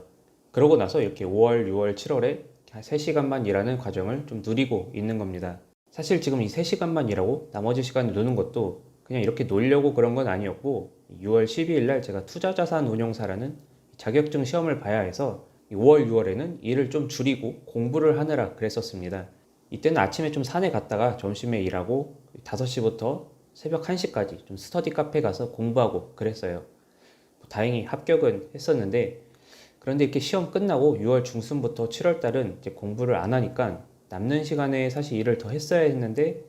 그러고 나서 이렇게 5월, 6월, 7월에 3시간만 일하는 과정을 좀 누리고 있는 겁니다. 사실 지금 이 3시간만 일하고 나머지 시간을 노는 것도 그냥 이렇게 놀려고 그런 건 아니었고 6월 12일 날 제가 투자자산 운용사라는 자격증 시험을 봐야 해서 5월, 6월에는 일을 좀 줄이고 공부를 하느라 그랬었습니다. 이때는 아침에 좀 산에 갔다가 점심에 일하고 5시부터 새벽 1시까지 좀 스터디 카페 가서 공부하고 그랬어요. 다행히 합격은 했었는데 그런데 이렇게 시험 끝나고 6월 중순부터 7월 달은 이제 공부를 안 하니까 남는 시간에 사실 일을 더 했어야 했는데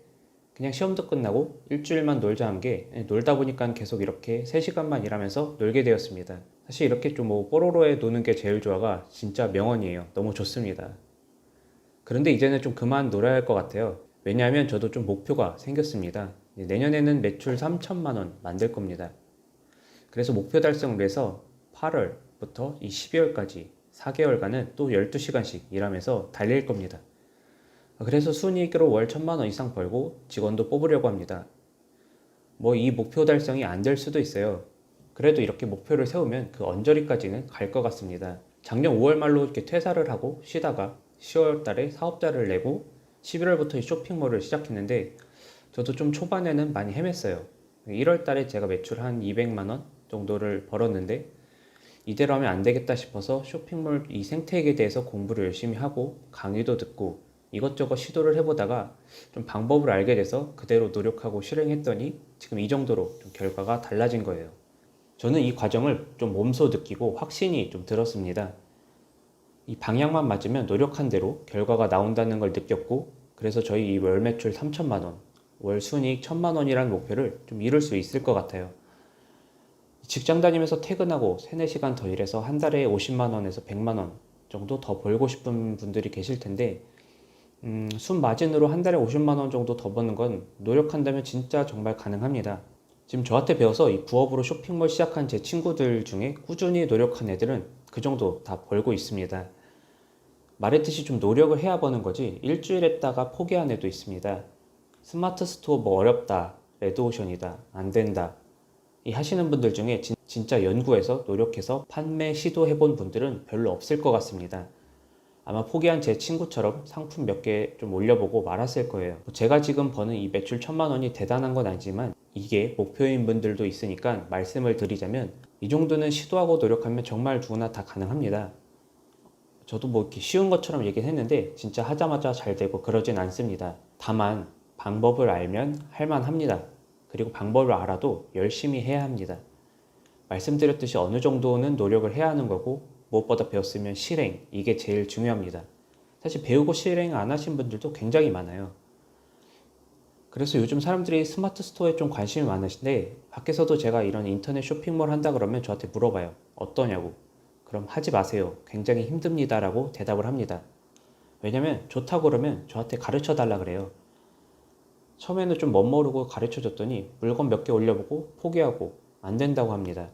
그냥 시험도 끝나고 일주일만 놀자 한 게 놀다 보니까 계속 이렇게 3시간만 일하면서 놀게 되었습니다. 사실 이렇게 좀 뭐 뽀로로에 노는 게 제일 좋아가 진짜 명언이에요. 너무 좋습니다. 그런데 이제는 좀 그만 놀아야 할 것 같아요. 왜냐하면 저도 좀 목표가 생겼습니다. 내년에는 매출 3,000만 원 만들 겁니다. 그래서 목표 달성을 위해서 8월부터 이 12월까지 4개월간은 또 12시간씩 일하면서 달릴 겁니다. 그래서 순이익으로 월 1,000만 원 이상 벌고 직원도 뽑으려고 합니다. 뭐 이 목표 달성이 안 될 수도 있어요. 그래도 이렇게 목표를 세우면 그 언저리까지는 갈 것 같습니다. 작년 5월 말로 이렇게 퇴사를 하고 쉬다가 10월 달에 사업자를 내고 11월부터 이 쇼핑몰을 시작했는데 저도 좀 초반에는 많이 헤맸어요. 1월 달에 제가 매출 한 200만 원 정도를 벌었는데 이대로 하면 안 되겠다 싶어서 쇼핑몰 이 생태계에 대해서 공부를 열심히 하고 강의도 듣고 이것저것 시도를 해보다가 좀 방법을 알게 돼서 그대로 노력하고 실행했더니 지금 이 정도로 좀 결과가 달라진 거예요. 저는 이 과정을 좀 몸소 느끼고 확신이 좀 들었습니다. 이 방향만 맞으면 노력한 대로 결과가 나온다는 걸 느꼈고 그래서 저희 이 월 매출 3,000만 원, 월 순이익 1,000만 원이라는 목표를 좀 이룰 수 있을 것 같아요. 직장 다니면서 퇴근하고 3, 4시간 더 일해서 한 달에 50만 원에서 100만 원 정도 더 벌고 싶은 분들이 계실 텐데 순 마진으로 한 달에 50만 원 정도 더 버는 건 노력한다면 진짜 정말 가능합니다. 지금 저한테 배워서 이 부업으로 쇼핑몰 시작한 제 친구들 중에 꾸준히 노력한 애들은 그 정도 다 벌고 있습니다. 말했듯이 좀 노력을 해야 버는 거지 일주일 했다가 포기한 애도 있습니다. 스마트 스토어 뭐 어렵다, 레드오션이다, 안 된다 이 하시는 분들 중에 진짜 연구해서 노력해서 판매 시도해본 분들은 별로 없을 것 같습니다. 아마 포기한 제 친구처럼 상품 몇 개 좀 올려보고 말았을 거예요. 제가 지금 버는 이 매출 1,000만 원이 대단한 건 아니지만 이게 목표인 분들도 있으니까 말씀을 드리자면 이 정도는 시도하고 노력하면 정말 누구나 다 가능합니다. 저도 뭐 이렇게 쉬운 것처럼 얘기는 했는데 진짜 하자마자 잘 되고 그러진 않습니다. 다만 방법을 알면 할만합니다. 그리고 방법을 알아도 열심히 해야 합니다. 말씀드렸듯이 어느 정도는 노력을 해야 하는 거고 무엇보다 배웠으면 실행, 이게 제일 중요합니다. 사실 배우고 실행 안 하신 분들도 굉장히 많아요. 그래서 요즘 사람들이 스마트 스토어에 좀 관심이 많으신데 밖에서도 제가 이런 인터넷 쇼핑몰 한다 그러면 저한테 물어봐요. 어떠냐고. 그럼 하지 마세요. 굉장히 힘듭니다 라고 대답을 합니다. 왜냐면 좋다고 그러면 저한테 가르쳐 달라 그래요. 처음에는 좀 멋모르고 가르쳐 줬더니 물건 몇 개 올려보고 포기하고 안 된다고 합니다.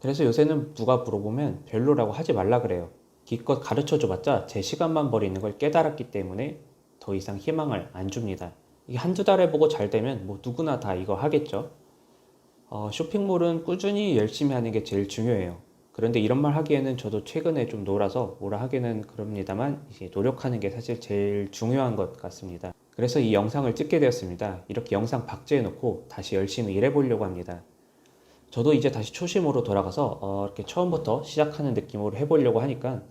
그래서 요새는 누가 물어보면 별로라고 하지 말라 그래요. 기껏 가르쳐 줘봤자 제 시간만 버리는 걸 깨달았기 때문에 더 이상 희망을 안 줍니다. 이게 한두 달 해보고 잘 되면 뭐 누구나 다 이거 하겠죠. 쇼핑몰은 꾸준히 열심히 하는 게 제일 중요해요. 그런데 이런 말 하기에는 저도 최근에 좀 놀아서 뭐라 하기는 그럽니다만 이제 노력하는 게 사실 제일 중요한 것 같습니다. 그래서 이 영상을 찍게 되었습니다. 이렇게 영상 박제해 놓고 다시 열심히 일해 보려고 합니다. 저도 이제 다시 초심으로 돌아가서 이렇게 처음부터 시작하는 느낌으로 해보려고 하니까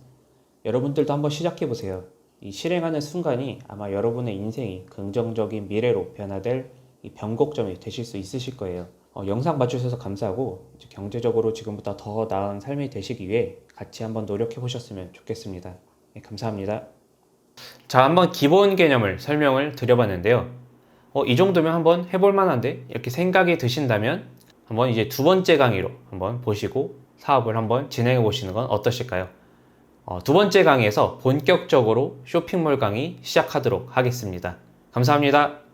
여러분들도 한번 시작해 보세요. 이 실행하는 순간이 아마 여러분의 인생이 긍정적인 미래로 변화될 이 변곡점이 되실 수 있으실 거예요. 영상 봐주셔서 감사하고 이제 경제적으로 지금보다 더 나은 삶이 되시기 위해 같이 한번 노력해 보셨으면 좋겠습니다. 네, 감사합니다. 자, 한번 기본 개념을 설명을 드려봤는데요. 이 정도면 한번 해볼 만한데 이렇게 생각이 드신다면 한번 이제 두 번째 강의로 한번 보시고 사업을 한번 진행해 보시는 건 어떠실까요? 두 번째 강의에서 본격적으로 쇼핑몰 강의 시작하도록 하겠습니다. 감사합니다.